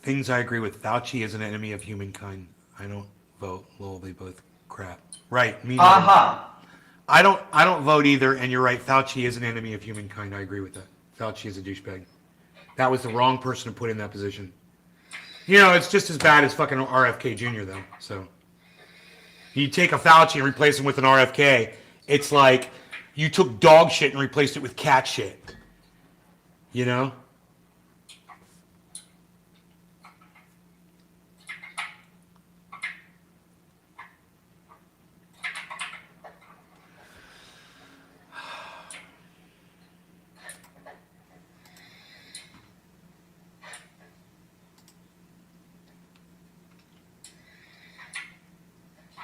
Things I agree with. Fauci is an enemy of humankind. I don't vote. Lol, they both crap. Right, me neither. Aha. I don't vote either, and you're right. Fauci is an enemy of humankind. I agree with that. Fauci is a douchebag. That was the wrong person to put in that position. It's just as bad as fucking RFK Jr. though. So you take a Fauci and replace him with an RFK, it's like you took dog shit and replaced it with cat shit. You know?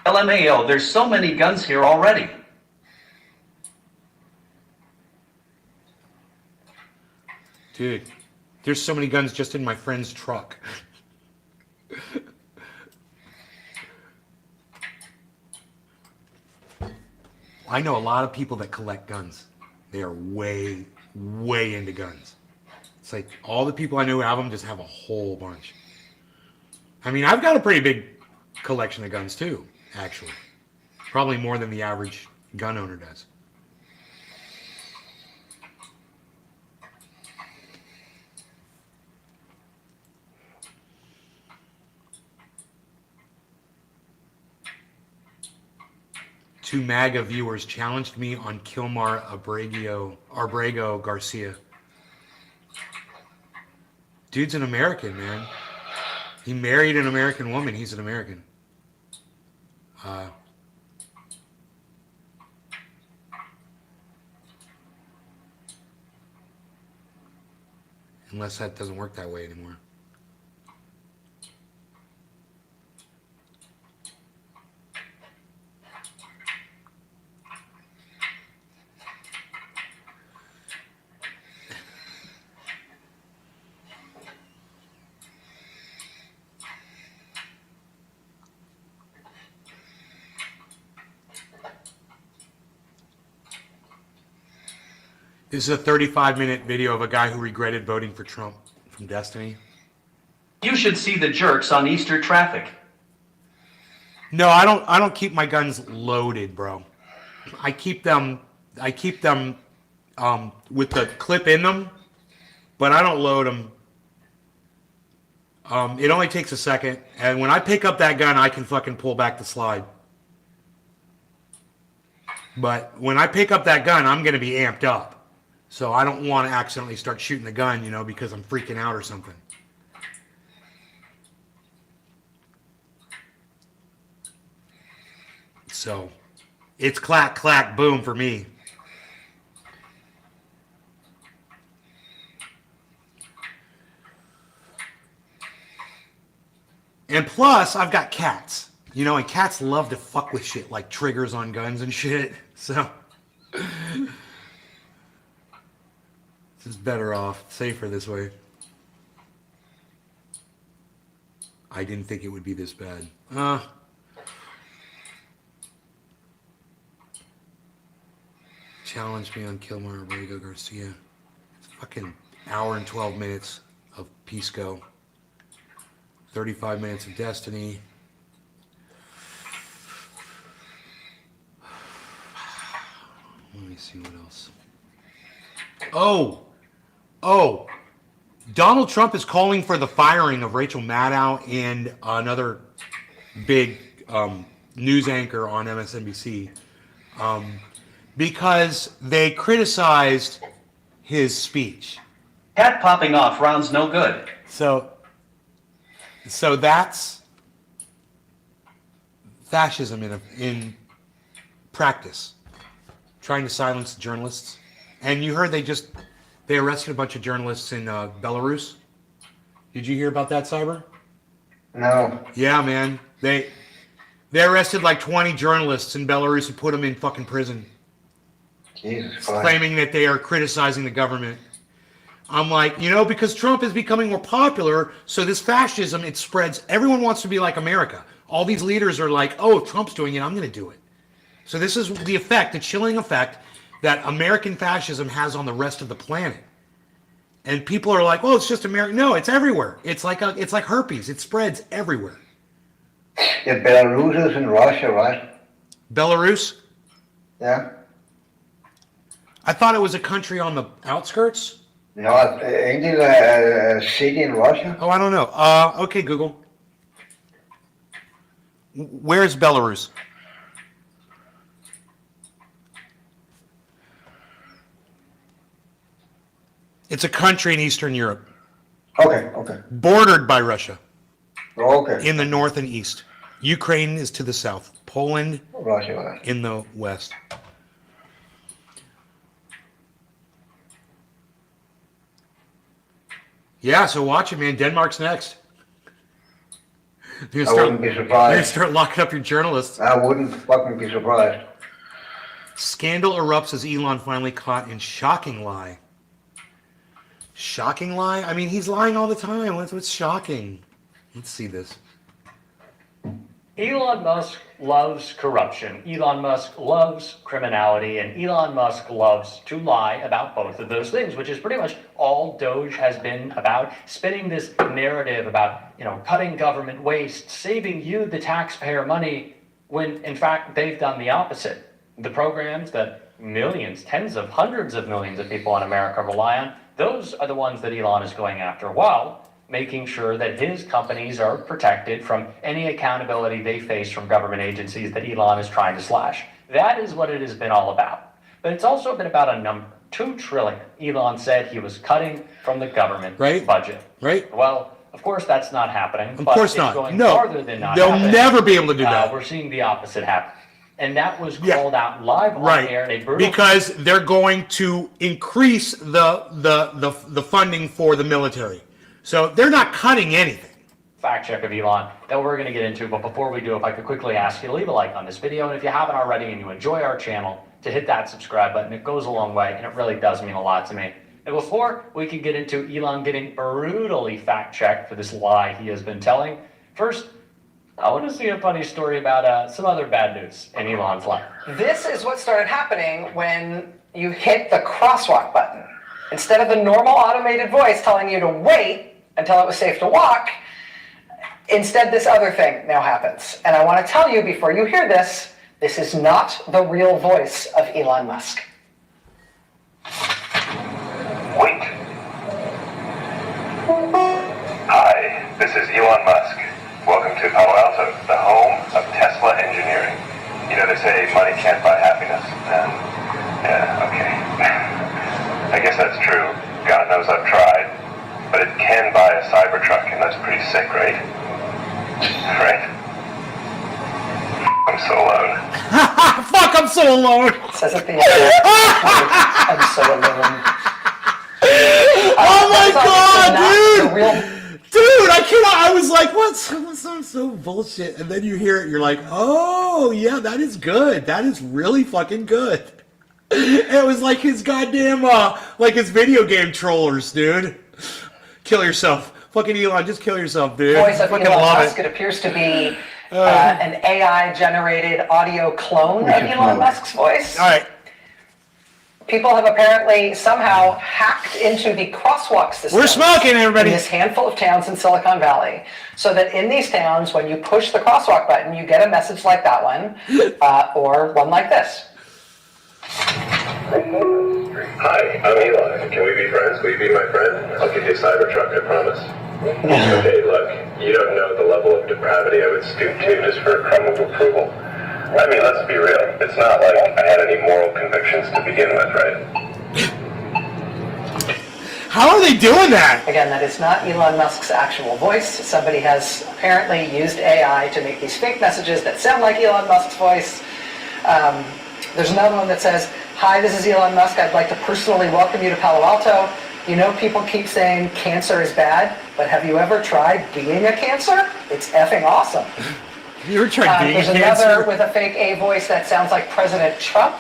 LMAO, there's so many guns here already. Dude, there's so many guns just in my friend's truck. I know a lot of people that collect guns. They are way, way into guns. It's like all the people I know who have them just have a whole bunch. I mean, I've got a pretty big collection of guns too, actually. Probably more than the average gun owner does. Two MAGA viewers challenged me on Kilmar Abrego Garcia. Dude's an American, man. He married an American woman. He's an American. Unless that doesn't work that way anymore. This is a 35-minute video of a guy who regretted voting for Trump from Destiny. You should see the jerks on Easter traffic. No, I don't keep my guns loaded, bro. I keep them with the clip in them, but I don't load them. It only takes a second, and when I pick up that gun, I can fucking pull back the slide. But when I pick up that gun, I'm gonna be amped up. So I don't want to accidentally start shooting the gun, because I'm freaking out or something. So it's clack, clack, boom for me. And plus, I've got cats. And cats love to fuck with shit like triggers on guns and shit. So this is better off, safer this way. I didn't think it would be this bad. challenged me on Kilmar Rodrigo Garcia. It's fucking hour and 12 minutes of Pisco. 35 minutes of Destiny. Let me see what else. Oh, Donald Trump is calling for the firing of Rachel Maddow and another big news anchor on MSNBC because they criticized his speech. Cat popping off rounds no good. So that's fascism in practice, trying to silence journalists. And you heard they arrested a bunch of journalists in Belarus. Did you hear about that, Cyber? No. Yeah, man. They arrested like 20 journalists in Belarus and put them in fucking prison. Jesus Christ. Claiming that they are criticizing the government. I'm like, because Trump is becoming more popular, so this fascism, it spreads. Everyone wants to be like America. All these leaders are like, oh, if Trump's doing it, I'm going to do it. So this is the effect, the chilling effect that American fascism has on the rest of the planet. And people are like, "Oh, it's just America." No, it's everywhere. It's like herpes. It spreads everywhere. Yeah, Belarus is in Russia, right? Belarus? Yeah. I thought it was a country on the outskirts. No, ain't it a city in Russia? Oh, I don't know. Okay, Google. Where's Belarus? It's a country in Eastern Europe. Okay. Bordered by Russia. Okay. In the north and east. Ukraine is to the south. Poland Russia. in the west. Yeah, so watch it, man. Denmark's next. I wouldn't be You're gonna surprised. start locking up your journalists. I wouldn't fucking be surprised. Scandal erupts as Elon finally caught in shocking lie. Shocking lie? I mean, he's lying all the time. What's shocking? Let's see this. Elon Musk loves corruption. Elon Musk loves criminality, and Elon Musk loves to lie about both of those things, which is pretty much all Doge has been about, spinning this narrative about, cutting government waste, saving you, the taxpayer, money, when in fact they've done the opposite. The programs that millions, tens of hundreds of millions of people in America rely on, those are the ones that Elon is going after, while making sure that his companies are protected from any accountability they face from government agencies that Elon is trying to slash. That is what it has been all about. But it's also been about a number. $2 trillion. Elon said he was cutting from the government budget. Right. Well, of course that's not happening. Of course not. Going No. farther than not They'll happening. never be able to do that. We're seeing the opposite happen. And that was called out live on air in a brutal... Because they're going to increase the funding for the military. So they're not cutting anything. Fact check of Elon that we're going to get into. But before we do, if I could quickly ask you to leave a like on this video. And if you haven't already and you enjoy our channel, to hit that subscribe button. It goes a long way and it really does mean a lot to me. And before we can get into Elon getting brutally fact checked for this lie he has been telling, first, I want to see a funny story about some other bad news in Elon's life. This is what started happening when you hit the crosswalk button. Instead of the normal automated voice telling you to wait until it was safe to walk, instead this other thing now happens. And I want to tell you before you hear this, this is not the real voice of Elon Musk. Wait. Hi, this is Elon Musk. Welcome to Palo Alto, the home of Tesla engineering. They say money can't buy happiness, and yeah, okay. I guess that's true. God knows I've tried. But it can buy a Cybertruck, and that's pretty sick, right? Right? I'm so alone. Fuck, I'm so alone. It says at the end, I'm so alone. Oh my god, dude! Dude, I cannot. I was like, what's so bullshit? And then you hear it, you're like, oh yeah, that is good. That is really fucking good. It was like his goddamn, like his video game trollers, dude. Kill yourself. Fucking Elon, just kill yourself, dude. Voice of fucking Elon love Musk. It appears to be an AI-generated audio clone of Elon Musk's voice. All right. people have apparently somehow hacked into the crosswalk system. We're smoking, everybody. In this handful of towns in Silicon Valley, so that in these towns, when you push the crosswalk button, you get a message like that one, or one like this. Hi, I'm Eli. Can we be friends? Will you be my friend? I'll give you a Cybertruck, I promise. Okay, look, you don't know the level of depravity I would stoop to just for a crumb of approval. I mean, let's be real. It's not like I had any moral convictions to begin with, right? How are they doing that? Again, that is not Elon Musk's actual voice. Somebody has apparently used AI to make these fake messages that sound like Elon Musk's voice. There's another one that says, "Hi, this is Elon Musk. I'd like to personally welcome you to Palo Alto. You know, people keep saying cancer is bad, but have you ever tried being a cancer? It's effing awesome." You were trying There's another with a fake A voice that sounds like President Trump,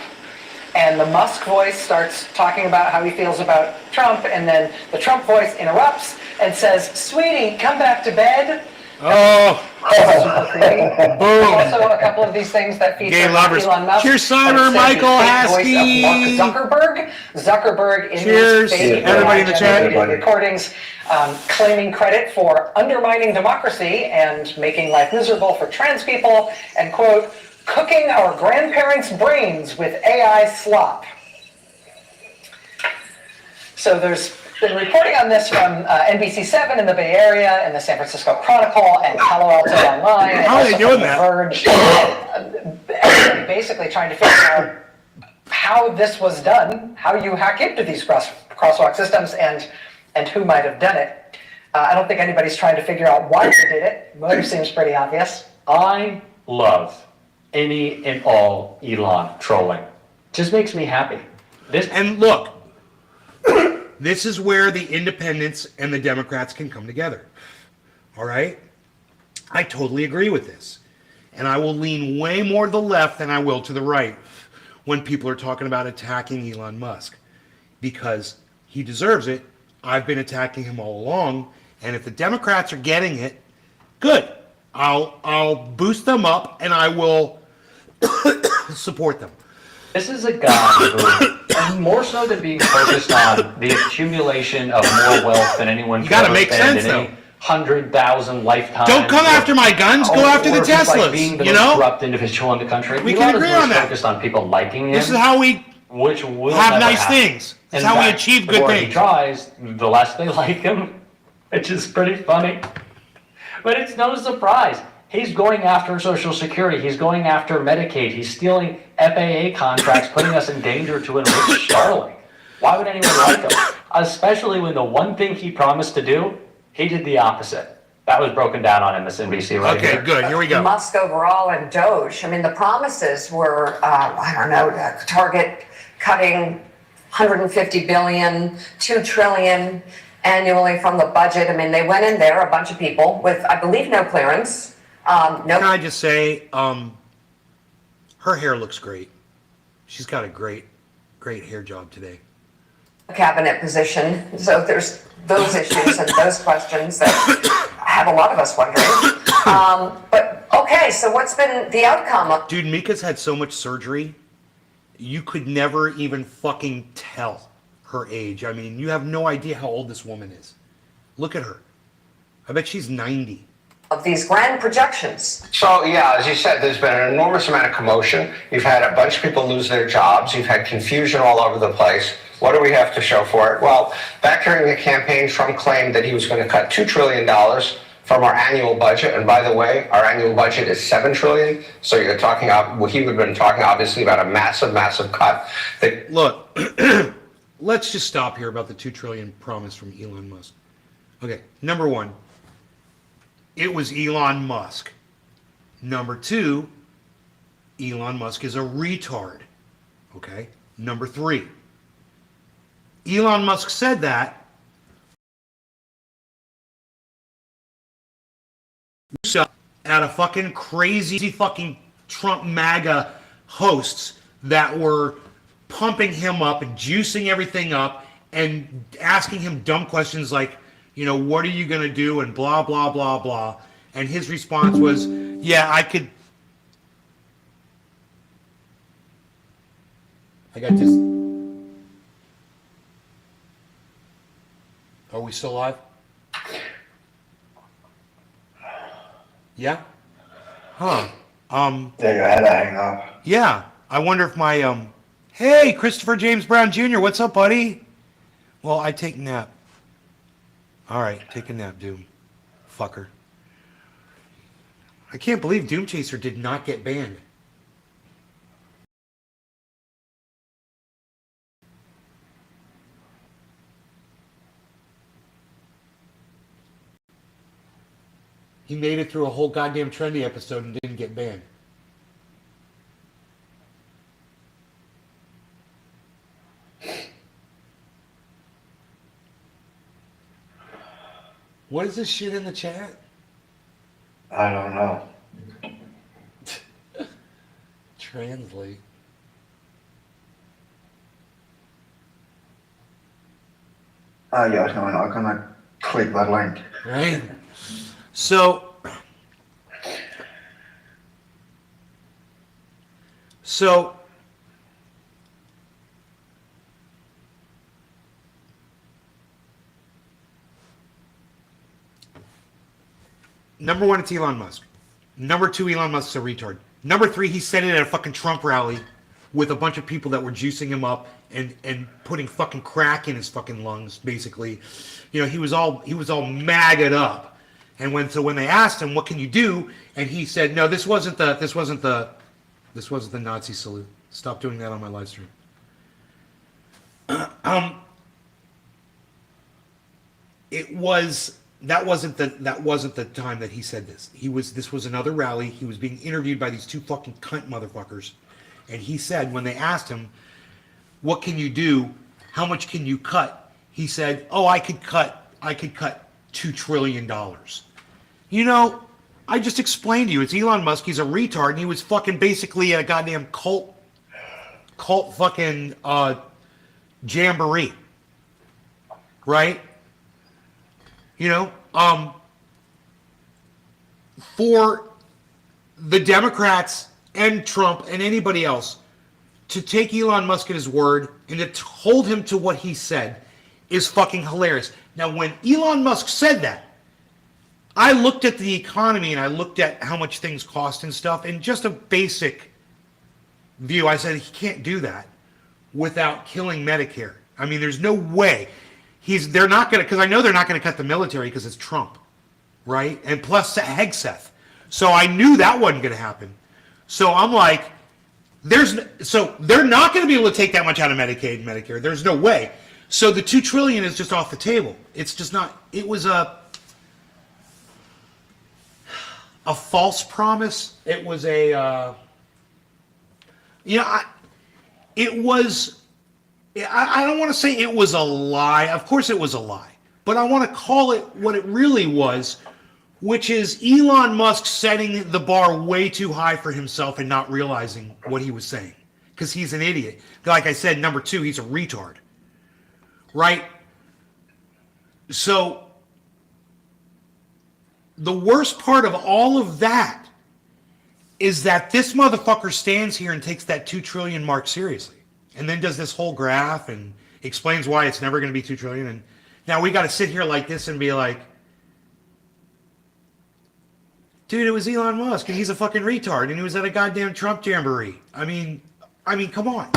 and the Musk voice starts talking about how he feels about Trump, and then the Trump voice interrupts and says, "Sweetie, come back to bed." Oh, Super creepy. boom. There's also a couple of these things that feature Gay lovers. Elon Musk. Cheers, Simon, but instead Michael, the fake Haskey. voice of Mark Zuckerberg. Zuckerberg in Cheers, these fake everybody in the chat. generated recordings, claiming credit for undermining democracy and making life miserable for trans people, and quote, "cooking our grandparents' brains with AI slop." So there's been reporting on this from NBC7 in the Bay Area, and the San Francisco Chronicle, and Palo Alto Online. And How are they also doing from The that? Verge. Everybody basically trying to figure out how this was done, how you hack into these crosswalk systems, and who might have done it. I don't think anybody's trying to figure out why they did it. Motive seems pretty obvious. I love any and all Elon trolling. Just makes me happy. This And look, this is where the independents and the Democrats can come together. All right? I totally agree with this. And I will lean way more to the left than I will to the right when people are talking about attacking Elon Musk. Because he deserves it. I've been attacking him all along. And if the Democrats are getting it, good. I'll boost them up and I will support them. This is a guy who, more so than being focused on the accumulation of more wealth than anyone You can gotta ever make spend sense, in any though. 100,000 lifetimes. Don't come after my guns. Go after the or just Teslas. like being the You most know? corrupt individual in the country. We Elon can agree is most on that. focused on people liking him. This is how we which will have never nice happen. things. This is In how we fact, achieve the good more things. he tries, the less they like him, which is pretty funny. But it's no surprise. He's going after Social Security. He's going after Medicaid. He's stealing FAA contracts, putting us in danger to enrich Starlink. Why would anyone like him? Especially when the one thing he promised to do, he did the opposite. That was broken down on MSNBC right Okay, here. good. Here we go. Musk overall and Doge. I mean, the promises were, I don't know, target cutting 150 billion, 2 trillion annually from the budget. I mean, they went in there, a bunch of people with, I believe, no clearance. Can I just say, her hair looks great. She's got a great hair job today. Cabinet position. So there's those issues and those questions that have a lot of us wondering. But okay, so what's been the outcome of? Dude, Mika's had so much surgery, you could never even fucking tell her age. I mean, you have no idea how old this woman is. Look at her. I bet she's 90. Of these grand projections. So, yeah, as you said, there's been an enormous amount of commotion. You've had a bunch of people lose their jobs. You've had confusion all over the place. What do we have to show for it? Well, back during the campaign, Trump claimed that he was going to cut $2 trillion from our annual budget. And by the way, our annual budget is $7 trillion. So you're talking, well, he would have been talking obviously about a massive, massive cut. Look, let's just stop here about the $2 trillion promise from Elon Musk. Okay, number one, it was Elon Musk. Number two, Elon Musk is a retard. Okay? Number three, Elon Musk said that at a fucking crazy fucking Trump MAGA hosts that were pumping him up and juicing everything up and asking him dumb questions like, you know, what are you going to do? And blah, blah, blah, blah. And his response was, yeah, I got Are we still live? Yeah? Huh. Yeah, you had to hang up. Yeah. I wonder if my, hey, Christopher James Brown Jr., what's up, buddy? Well, I take a nap. All right, take a nap, Doom. Fucker. I can't believe Doom Chaser did not get banned. He made it through a whole goddamn Trendy episode and didn't get banned. What is this shit in the chat? I don't know. Translate. Oh yeah, I'm gonna click that link. Right? So number one, it's Elon Musk. Number two, Elon Musk's a retard. Number three, he said it at a fucking Trump rally with a bunch of people that were juicing him up and putting fucking crack in his fucking lungs, basically. You know, he was all maggot up. And when they asked him, what can you do? And he said, no, this wasn't the Nazi salute. Stop doing that on my live stream. That wasn't the time that he said this. This was another rally. He was being interviewed by these two fucking cunt motherfuckers. And he said, when they asked him, what can you do? How much can you cut? He said, oh, I could cut $2 trillion. You know, I just explained to you, it's Elon Musk, he's a retard, and he was fucking basically a goddamn cult fucking jamboree. Right? You know, for the Democrats and Trump and anybody else to take Elon Musk at his word and to hold him to what he said is fucking hilarious. Now, when Elon Musk said that, I looked at the economy and I looked at how much things cost and stuff, and just a basic view, I said he can't do that without killing Medicare. I mean, there's no way. They're not going to, because I know they're not going to cut the military because it's Trump, right? And plus Hegseth. So I knew that wasn't going to happen. So I'm like, so they're not going to be able to take that much out of Medicaid and Medicare. There's no way. So the $2 trillion is just off the table. It's just not. It was a false promise. It was it was. I don't want to say it was a lie. Of course it was a lie. But I want to call it what it really was, which is Elon Musk setting the bar way too high for himself and not realizing what he was saying. Because he's an idiot. Like I said, number two, he's a retard. Right? So, the worst part of all of that is that this motherfucker stands here and takes that 2 trillion mark seriously. And then does this whole graph and explains why it's never going to be 2 trillion. And now we got to sit here like this and be like, dude, it was Elon Musk and he's a fucking retard and he was at a goddamn Trump jamboree. I mean, come on.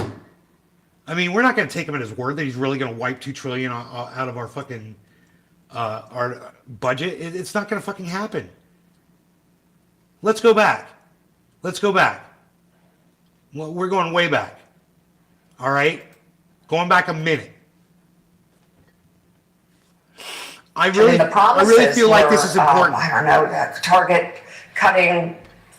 I mean, we're not going to take him at his word that he's really going to wipe 2 trillion out of our fucking our budget. It's not going to fucking happen. Let's go back. Well, we're going way back. All right? Going back a minute. I really feel like this is important. I don't know, Target cutting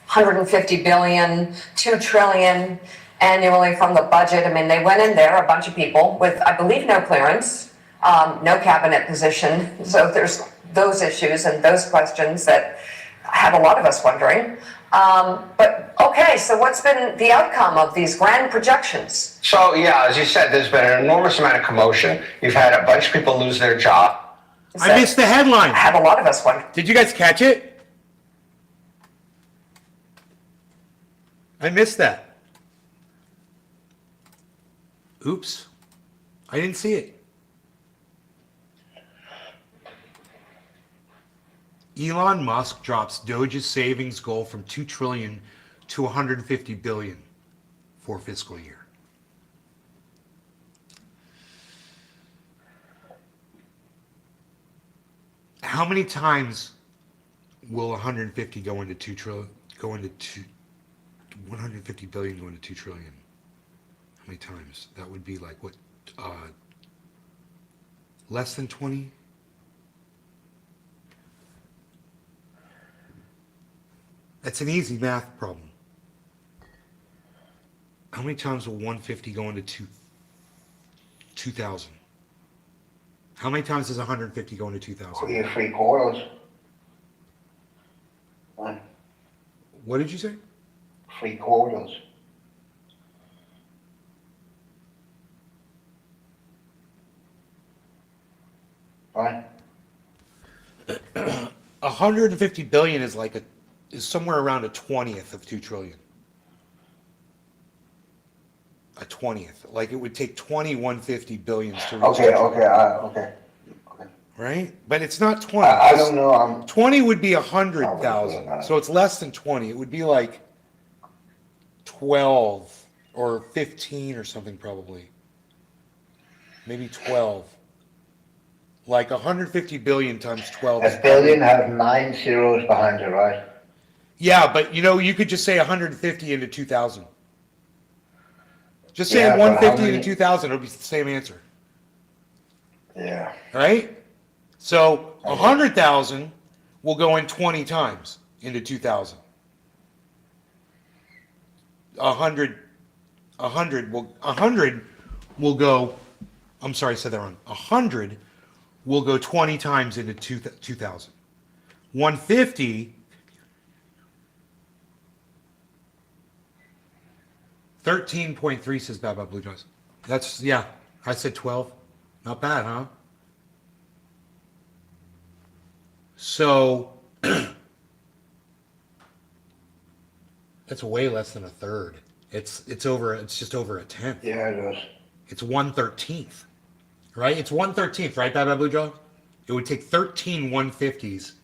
150 billion, 2 trillion annually from the budget. I mean, they went in there, a bunch of people with, I believe, no clearance, no cabinet position. So there's those issues and those questions that have a lot of us wondering. But okay, so what's been the outcome of these grand projections? So yeah, as you said, there's been an enormous amount of commotion. You've had a bunch of people lose their job. I missed the headline. Have a lot of us wondering. Did you guys catch it? I missed that. Oops. I didn't see it. Elon Musk drops Doge's savings goal from 2 trillion to 150 billion for fiscal year. How many times will 150 go into 2 trillion, 150 billion go into 2 trillion? How many times? That would be like what, less than 20? That's an easy math problem. How many times will 150 go into 2,000? How many times does 150 go into 2,000? 3/4. Right. What did you say? 3/4. Right. 150 billion is like is somewhere around a 20th of 2 trillion. A 20th. Like it would take 150 billions to reach 2 trillion. Okay. Right? But it's not 20. I don't know. 20 would be 100,000. So it's less than 20. It would be like 12 or 15 or something probably. Maybe 12. Like 150 billion times 12. A billion have 9 zeros behind it, right? Yeah, but you could just say 150 into 2,000. Just say Yeah, but 150 how into many- 2,000, it'll be the same answer. Yeah. Right? So 100,000 will go in 20 times into 2,000. 100 will go, I'm sorry, I said that wrong. 100 will go 20 times into 2,000. 150, 13.3 says Bad Blue Jays. That's, yeah, I said 12. Not bad, huh? So, that's way less than a third. It's just over a tenth. Yeah, it is. It's 1/13th, right? It's 1/13th, right, Bad Blue Jaw? It would take 13 150s.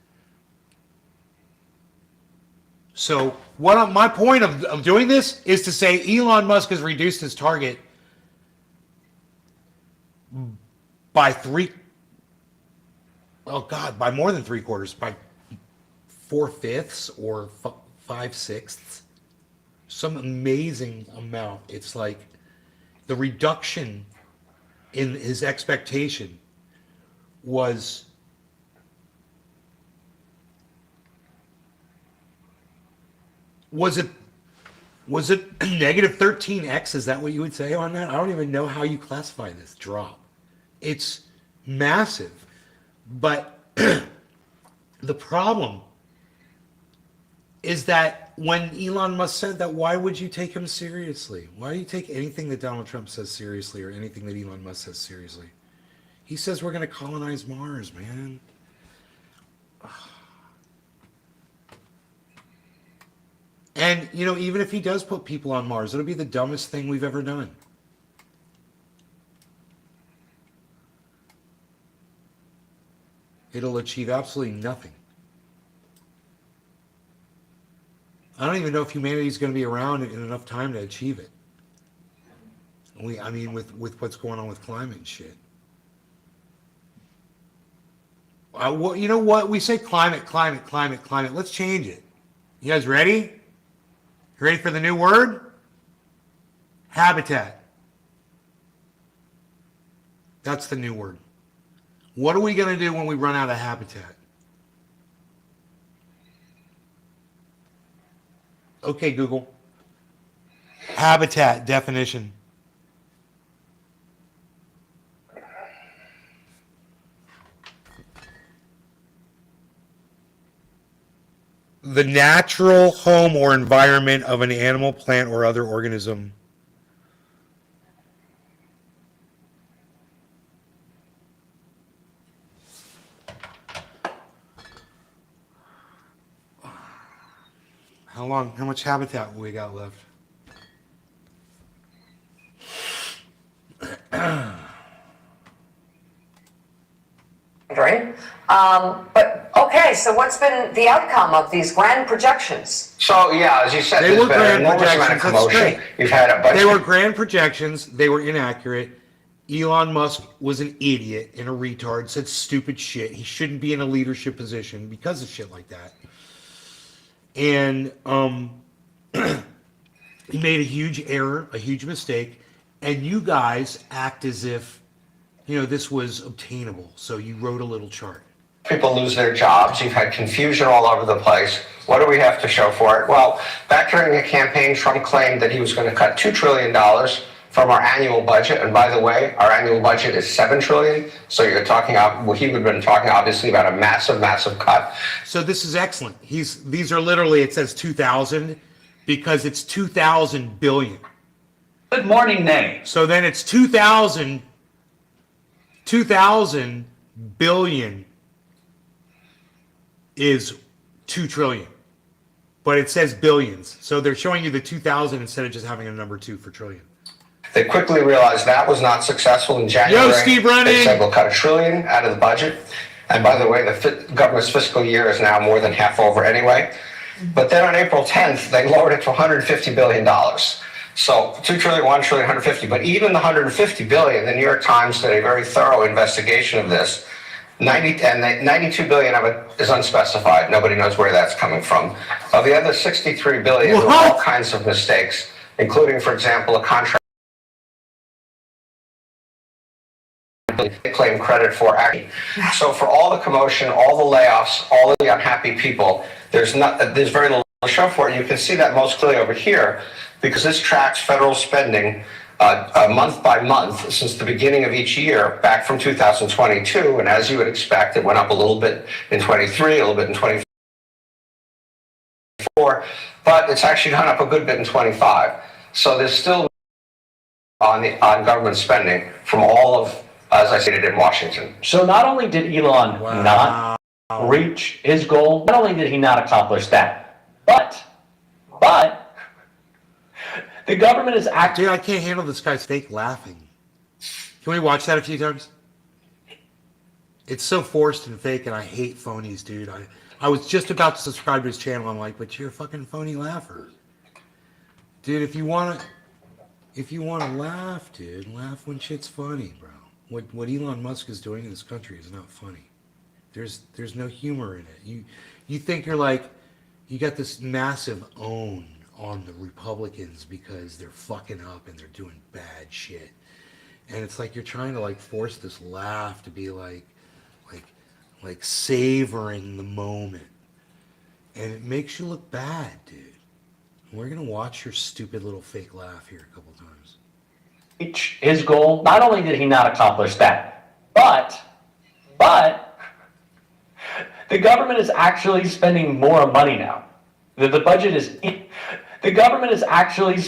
So my point of doing this is to say Elon Musk has reduced his target by by more than 3/4, by 4/5 or 5/6. Some amazing amount. It's like the reduction in his expectation was it negative 13x? Is that what you would say on that? I don't even know how you classify this drop. It's massive. But the problem is that when Elon Musk said that, why would you take him seriously? Why do you take anything that Donald Trump says seriously or anything that Elon Musk says seriously? He says we're going to colonize Mars, man. And, even if he does put people on Mars, it'll be the dumbest thing we've ever done. It'll achieve absolutely nothing. I don't even know if humanity's going to be around in enough time to achieve it. With what's going on with climate and shit. You know what? We say climate. Let's change it. You guys ready? You ready for the new word? Habitat. That's the new word. What are we going to do when we run out of habitat? Okay, Google. Habitat definition. The natural home or environment of an animal, plant, or other organism. How much habitat we got left? Right? But Okay, so what's been the outcome of these grand projections? So, yeah, as you said, They there's were been an grand enormous amount of projections, that's commotion. straight. You've had a bunch They were of grand projections. They were inaccurate. Elon Musk was an idiot and a retard, said stupid shit. He shouldn't be in a leadership position because of shit like that. And he made a huge error, a huge mistake. And you guys act as if, this was obtainable. So you wrote a little chart. people lose their jobs. You've had confusion all over the place. What do we have to show for it? Well, back during the campaign, Trump claimed that he was going to cut $2 trillion from our annual budget. And by the way, our annual budget is $7 trillion. So you're talking, well, he would have been talking obviously about a massive, massive cut. So this is excellent. These are literally, it says 2,000 because it's 2,000 billion. Good morning, Nay. So then it's 2,000 billion is 2 trillion. But it says billions. So they're showing you the 2,000 instead of just having a number 2 for trillion. They quickly realized that was not successful in January. Yo, Steve Brennan. They said we'll cut $1 trillion out of the budget. And by the way, the government's fiscal year is now more than half over anyway. But then on April 10th, they lowered it to $150 billion. So 2 trillion, 1 trillion, 150. But even the 150 billion, the New York Times did a very thorough investigation of this. 92 billion of it is unspecified. Nobody knows where that's coming from. Of the other 63 billion, there were all kinds of mistakes, including, for example, a contract they claim credit for action. So for all the commotion, all the layoffs, all the unhappy people, there's very little to show for it. You can see that most clearly over here because this tracks federal spending month by month since the beginning of each year back from 2022. And as you would expect, it went up a little bit in 23, a little bit in 24, but it's actually gone up a good bit in 25. So there's still on government spending from all of, as I stated, in Washington. So not only did Elon not reach his goal, not only did he not accomplish that, but the government is acting. Dude, I can't handle this guy's fake laughing. Can we watch that a few times? It's so forced and fake, and I hate phonies, dude. I was just about to subscribe to his channel. I'm like, but you're a fucking phony laugher. Dude, if you wanna laugh, dude, laugh when shit's funny, bro. What Elon Musk is doing in this country is not funny. There's no humor in it. You think you're like, you got this massive own on the Republicans because they're fucking up and they're doing bad shit. And it's like you're trying to like force this laugh to be like savoring the moment. And it makes you look bad, dude. We're gonna watch your stupid little fake laugh here a couple times. Reach his goal. Not only did he not accomplish that, but the government is actually spending more money now. The budget is. The government is actually.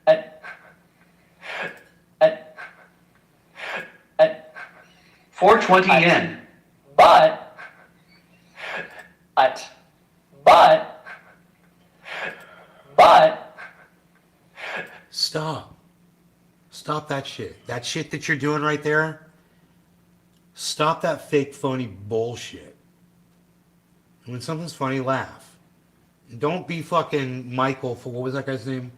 At 420 yen. But Stop that shit. That shit that you're doing right there. Stop that fake, phony bullshit. When something's funny, laugh. Don't be fucking Michael for, what was that guy's name?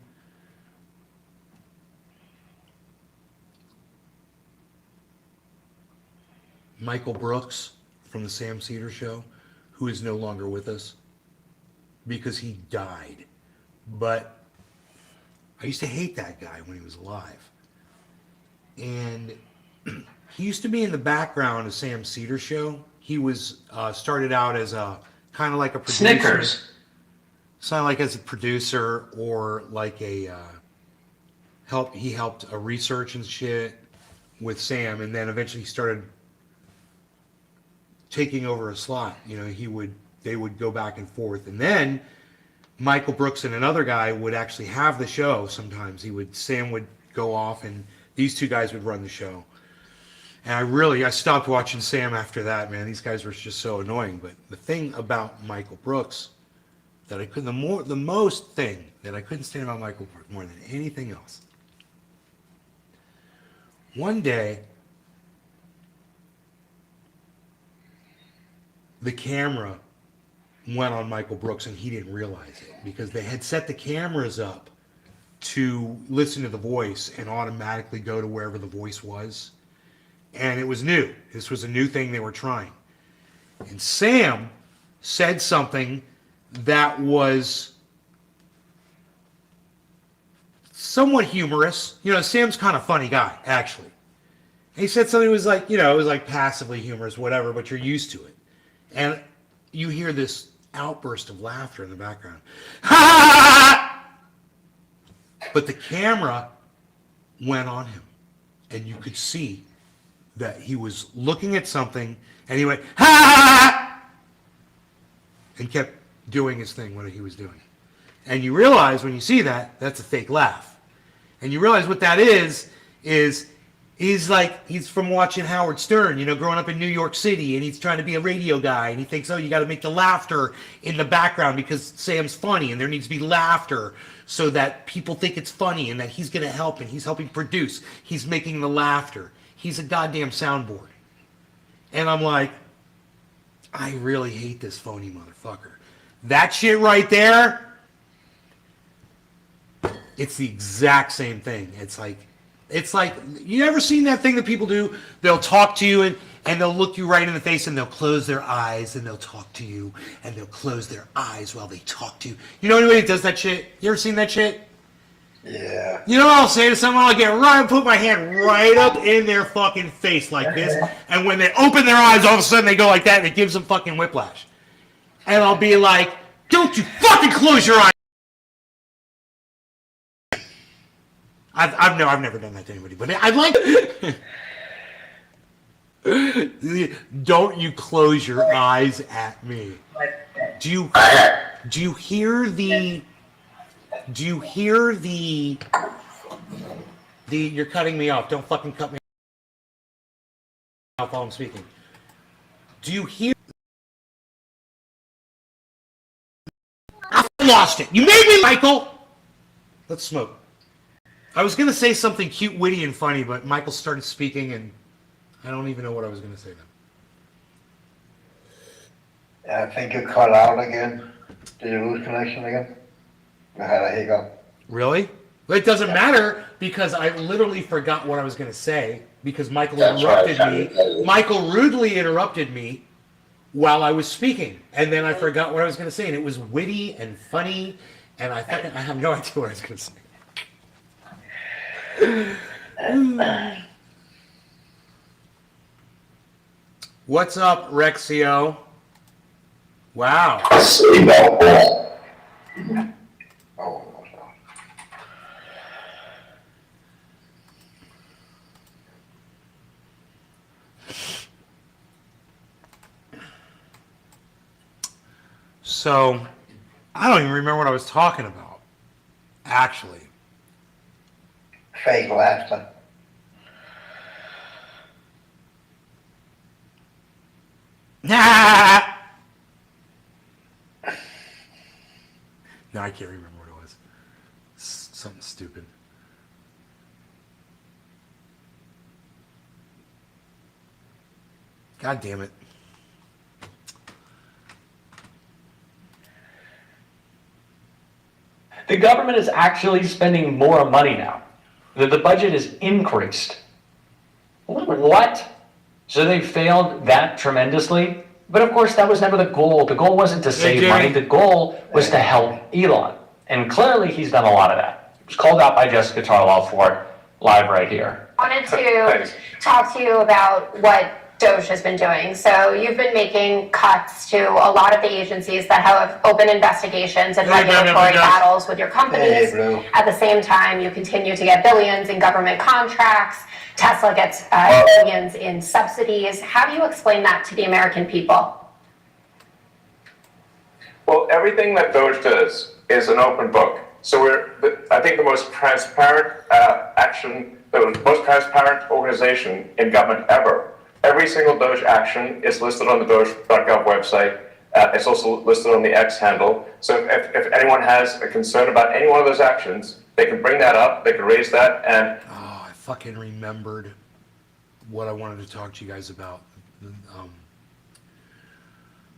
Michael Brooks from the Sam Cedar Show, who is no longer with us because he died. But I used to hate that guy when he was alive. And he used to be in the background of Sam Cedar Show. He was started out as a kind of like a producer. Snickers. Sounded like as a producer or like a he helped a research and shit with Sam, and then eventually he started taking over a slot. You know, they would go back and forth, and then Michael Brooks and another guy would actually have the show. Sometimes Sam would go off, and these two guys would run the show. And I stopped watching Sam after that, man. These guys were just so annoying. But the thing about Michael Brooks that I couldn't, the most thing that I couldn't stand about Michael Brooks more than anything else. One day, the camera went on Michael Brooks and he didn't realize it because they had set the cameras up to listen to the voice and automatically go to wherever the voice was. And it was new. This was a new thing they were trying. And Sam said something that was somewhat humorous. You know, Sam's kind of funny guy, actually. And he said something that was like, you know, it was like passively humorous, whatever, but you're used to it. And you hear this outburst of laughter in the background. But the camera went on him. And you could see that he was looking at something and he went, ha! And kept doing his thing, what he was doing. And you realize when you see that, that's a fake laugh. And you realize what that is he's from watching Howard Stern, you know, growing up in New York City, and he's trying to be a radio guy, and he thinks, oh, you got to make the laughter in the background because Sam's funny, and there needs to be laughter so that people think it's funny, and that he's going to help, and he's helping produce. He's making the laughter. He's a goddamn soundboard. And I'm like, I really hate this phony motherfucker. That shit right there, it's the exact same thing. It's like, you ever seen that thing that people do? They'll talk to you and they'll look you right in the face and they'll close their eyes and they'll talk to you and they'll close their eyes while they talk to you. You know anybody that does that shit? You ever seen that shit? Yeah. You know what I'll say to someone? I'll get right and put my hand right up in their fucking face like this. And when they open their eyes, all of a sudden they go like that and it gives them fucking whiplash. And I'll be like, don't you fucking close your eyes. I've never done that to anybody, but I'd like. Don't you close your eyes at me? Do you hear the? You're cutting me off. Don't fucking cut me off while I'm speaking. Do you hear? I lost it. You made me, Michael. Let's smoke. I was going to say something cute, witty, and funny, but Michael started speaking, and I don't even know what I was going to say then. I think you cut out again. Did you lose connection again? I had a hiccup. Really? Well, it doesn't matter because I literally forgot what I was going to say because Michael interrupted me. Michael rudely interrupted me while I was speaking, and then I forgot what I was going to say, and it was witty and funny, and I have no idea what I was going to say. What's up, Rexio? Wow. So, I don't even remember what I was talking about, actually. Fake laughter. No, I can't remember what it was. Something stupid. God damn it. The government is actually spending more money now. The budget is increased. What? So they failed that tremendously? But of course, that was never the goal. The goal wasn't to save money. The goal was to help Elon. And clearly, he's done a lot of that. He was called out by Jessica Tarlow for it, live right here. I wanted to talk to you about what Doge has been doing. So you've been making cuts to a lot of the agencies that have open investigations and regulatory battles with your companies. At the same time, you continue to get billions in government contracts. Tesla gets billions in subsidies. How do you explain that to the American people? Well, everything that Doge does is an open book. So I think the most transparent the most transparent organization in government ever. Every single Doge action is listed on the Doge.gov website. It's also listed on the X handle. So if anyone has a concern about any one of those actions, they can bring that up, they can raise that, and... Oh, I fucking remembered what I wanted to talk to you guys about.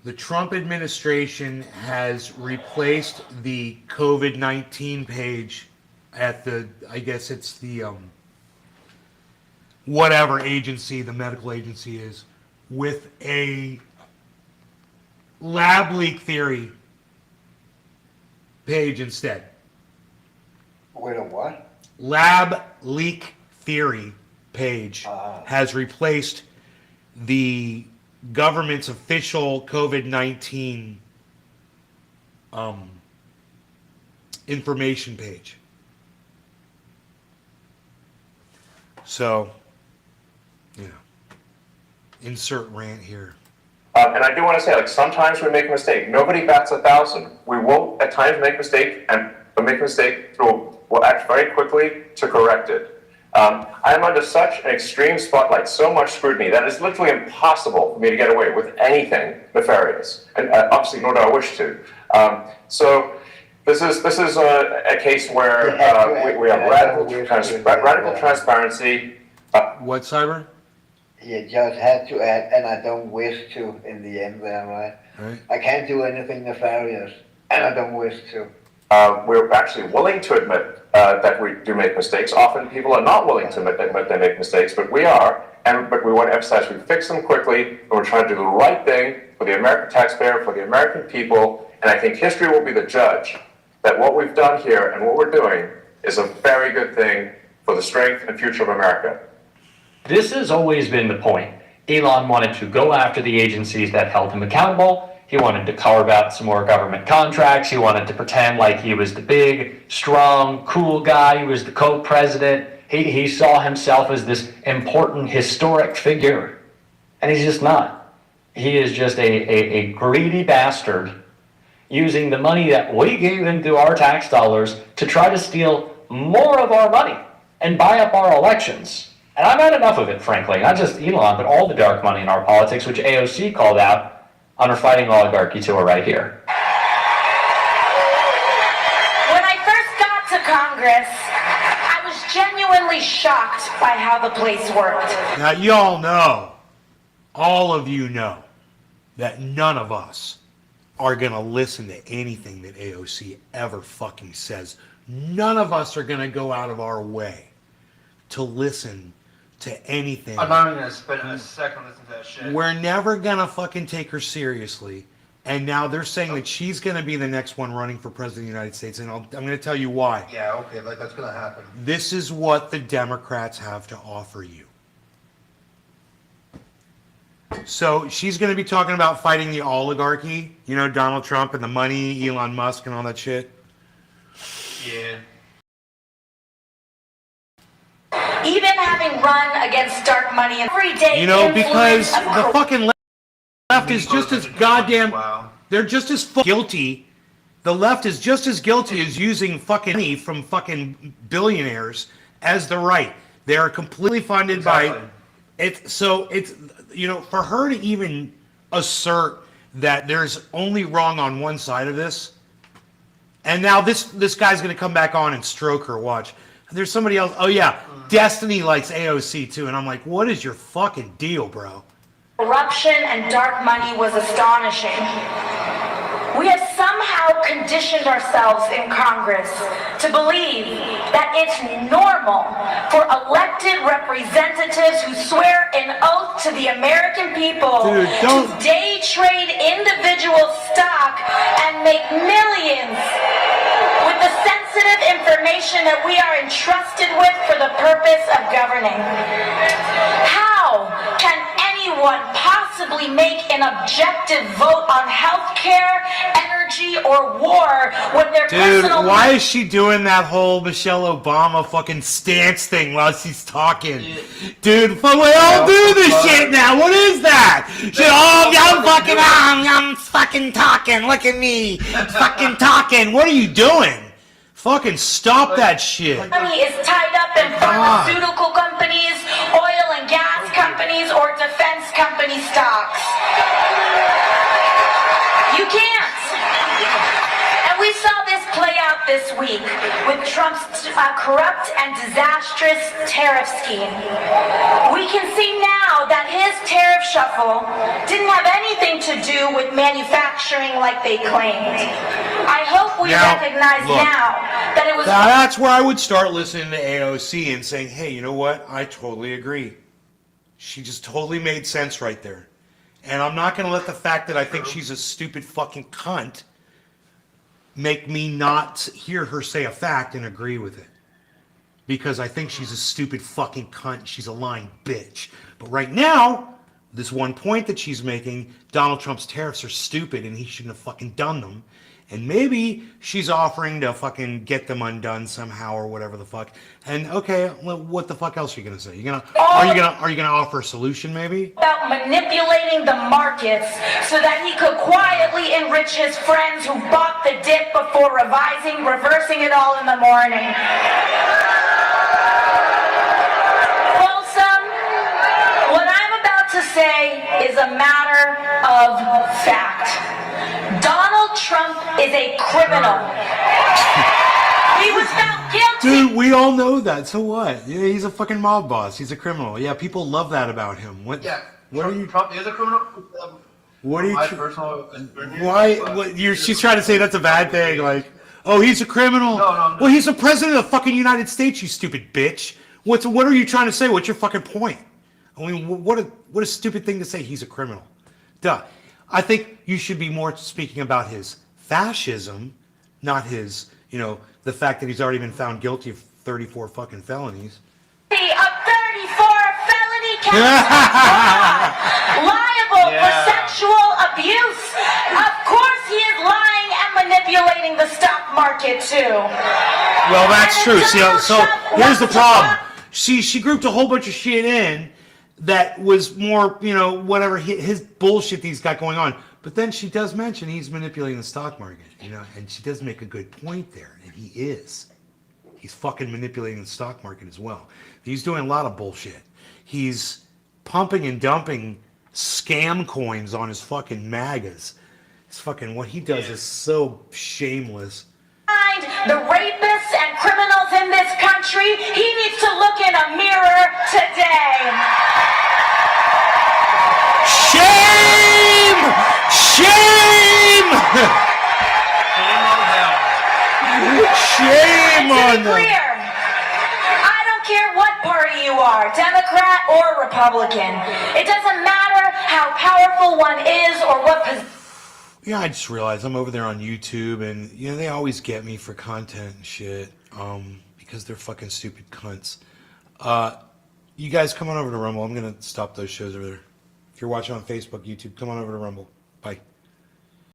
the Trump administration has replaced the COVID-19 page at the, I guess it's the, whatever agency, the medical agency is, with a lab leak theory page instead. With a what? Lab leak theory page has replaced the government's official COVID-19 information page. So, you know, insert rant here. And I do want to say, like, sometimes we make a mistake. Nobody bats 1,000. We will at times make a mistake, we'll act very quickly to correct it. I am under such an extreme spotlight, so much scrutiny, that it's literally impossible for me to get away with anything nefarious. And obviously, nor do I wish to. So this is a case where we have radical transparency. What, Cyber? You just had to add, and I don't wish to in the end there, right? Right. I can't do anything nefarious, and I don't wish to. We're actually willing to admit that we do make mistakes. Often people are not willing to admit they make mistakes, but we are. But we want to emphasize we fix them quickly, and we're trying to do the right thing for the American taxpayer, for the American people. And I think history will be the judge that what we've done here and what we're doing is a very good thing for the strength and future of America. This has always been the point. Elon wanted to go after the agencies that held him accountable. He wanted to carve out some more government contracts. He wanted to pretend like he was the big, strong, cool guy. He was the co-president. He saw himself as this important, historic figure. And he's just not. He is just a greedy bastard using the money that we gave him through our tax dollars to try to steal more of our money and buy up our elections. And I've had enough of it, frankly. Not just Elon, but all the dark money in our politics, which AOC called out on her Fighting Oligarchy tour right here. When I first got to Congress, I was genuinely shocked by how the place worked. Now, y'all know, all of you know, that none of us are going to listen to anything that AOC ever fucking says. None of us are going to go out of our way to listen to anything. I'm not even gonna spend a second listening to that shit. We're never gonna fucking take her seriously. And now they're saying that she's gonna be the next one running for president of the United States, and I'm gonna tell you why. Yeah, okay, like that's gonna happen. This is what the Democrats have to offer you. So she's gonna be talking about fighting the oligarchy, you know, Donald Trump and the money, Elon Musk and all that shit. Yeah. Even having run against dark money every day. You know, because the fucking left is just as goddamn, they're just as guilty. The left is just as guilty as using fucking money from fucking billionaires as the right. They are completely funded by it. So it's, you know, for her to even assert that there's only wrong on one side of this, and now this guy's gonna come back on and stroke her, watch. There's somebody else. Oh yeah, Destiny likes AOC too, and I'm like, what is your fucking deal, bro? Corruption and dark money was astonishing. We have somehow conditioned ourselves in Congress to believe that it's normal for elected representatives who swear an oath to the American people to day trade individual stock and make millions with the sensitive information that we are entrusted with for the purpose of governing. How can anyone possibly make an objective vote on healthcare, energy, or war when their personal... Dude, why is she doing that whole Michelle Obama fucking stance thing while she's talking? Dude, we all do this shit now. What is that? I'm fucking talking. Look at me. Fucking talking. What are you doing? Fucking stop that shit. Money is tied up in pharmaceutical companies, oil and gas companies, or defense company stocks. You can't. And we saw this play out this week with Trump's corrupt and disastrous tariff scheme. We can see now that his tariff shuffle didn't have anything to do with manufacturing like they claimed. I hope we recognize now that it was... Now that's where I would start listening to AOC and saying, hey, you know what? I totally agree. She just totally made sense right there. And I'm not going to let the fact that I think she's a stupid fucking cunt make me not hear her say a fact and agree with it. Because I think she's a stupid fucking cunt. She's a lying bitch. But right now, this one point that she's making, Donald Trump's tariffs are stupid and he shouldn't have fucking done them. And maybe she's offering to fucking get them undone somehow or whatever the fuck. And okay, well, what the fuck else are you gonna say? Are you gonna offer a solution maybe? About manipulating the markets so that he could quietly enrich his friends who bought the dip before reversing it all in the morning. Folsom, what I'm about to say is a matter of fact. Donald Trump is a criminal. He was found guilty. Dude, we all know that. So what? Yeah, he's a fucking mob boss. He's a criminal. Yeah, people love that about him. What are you? Trump is a criminal. What are you? My personal experience. Why? What? She's trying to say that's a bad thing. Like, oh, he's a criminal. No. Well, he's the president of the fucking United States. You stupid bitch. What are you trying to say? What's your fucking point? I mean, what a stupid thing to say. He's a criminal. Duh. I think you should be more speaking about his fascism, not his, the fact that he's already been found guilty of 34 fucking felonies. Of 34 felony counts, liable for sexual abuse. Of course he is lying and manipulating the stock market too. Well, that's true. See, so here's the problem. She grouped a whole bunch of shit in that was more, whatever his bullshit he's got going on. But then she does mention he's manipulating the stock market, and she does make a good point there, and he is. He's fucking manipulating the stock market as well. He's doing a lot of bullshit. He's pumping and dumping scam coins on his fucking MAGAs. It's fucking, what he does is so shameless. The rapists and criminals in this country, he needs to look in a mirror today. Shame! Shame! Shame on them. Clear. I don't care what party you are, Democrat or Republican. It doesn't matter how powerful one is or what position. Yeah, I just realized I'm over there on YouTube, and they always get me for content and shit, because they're fucking stupid cunts. You guys come on over to Rumble. I'm gonna stop those shows over there. If you're watching on Facebook, YouTube, come on over to Rumble. Bye.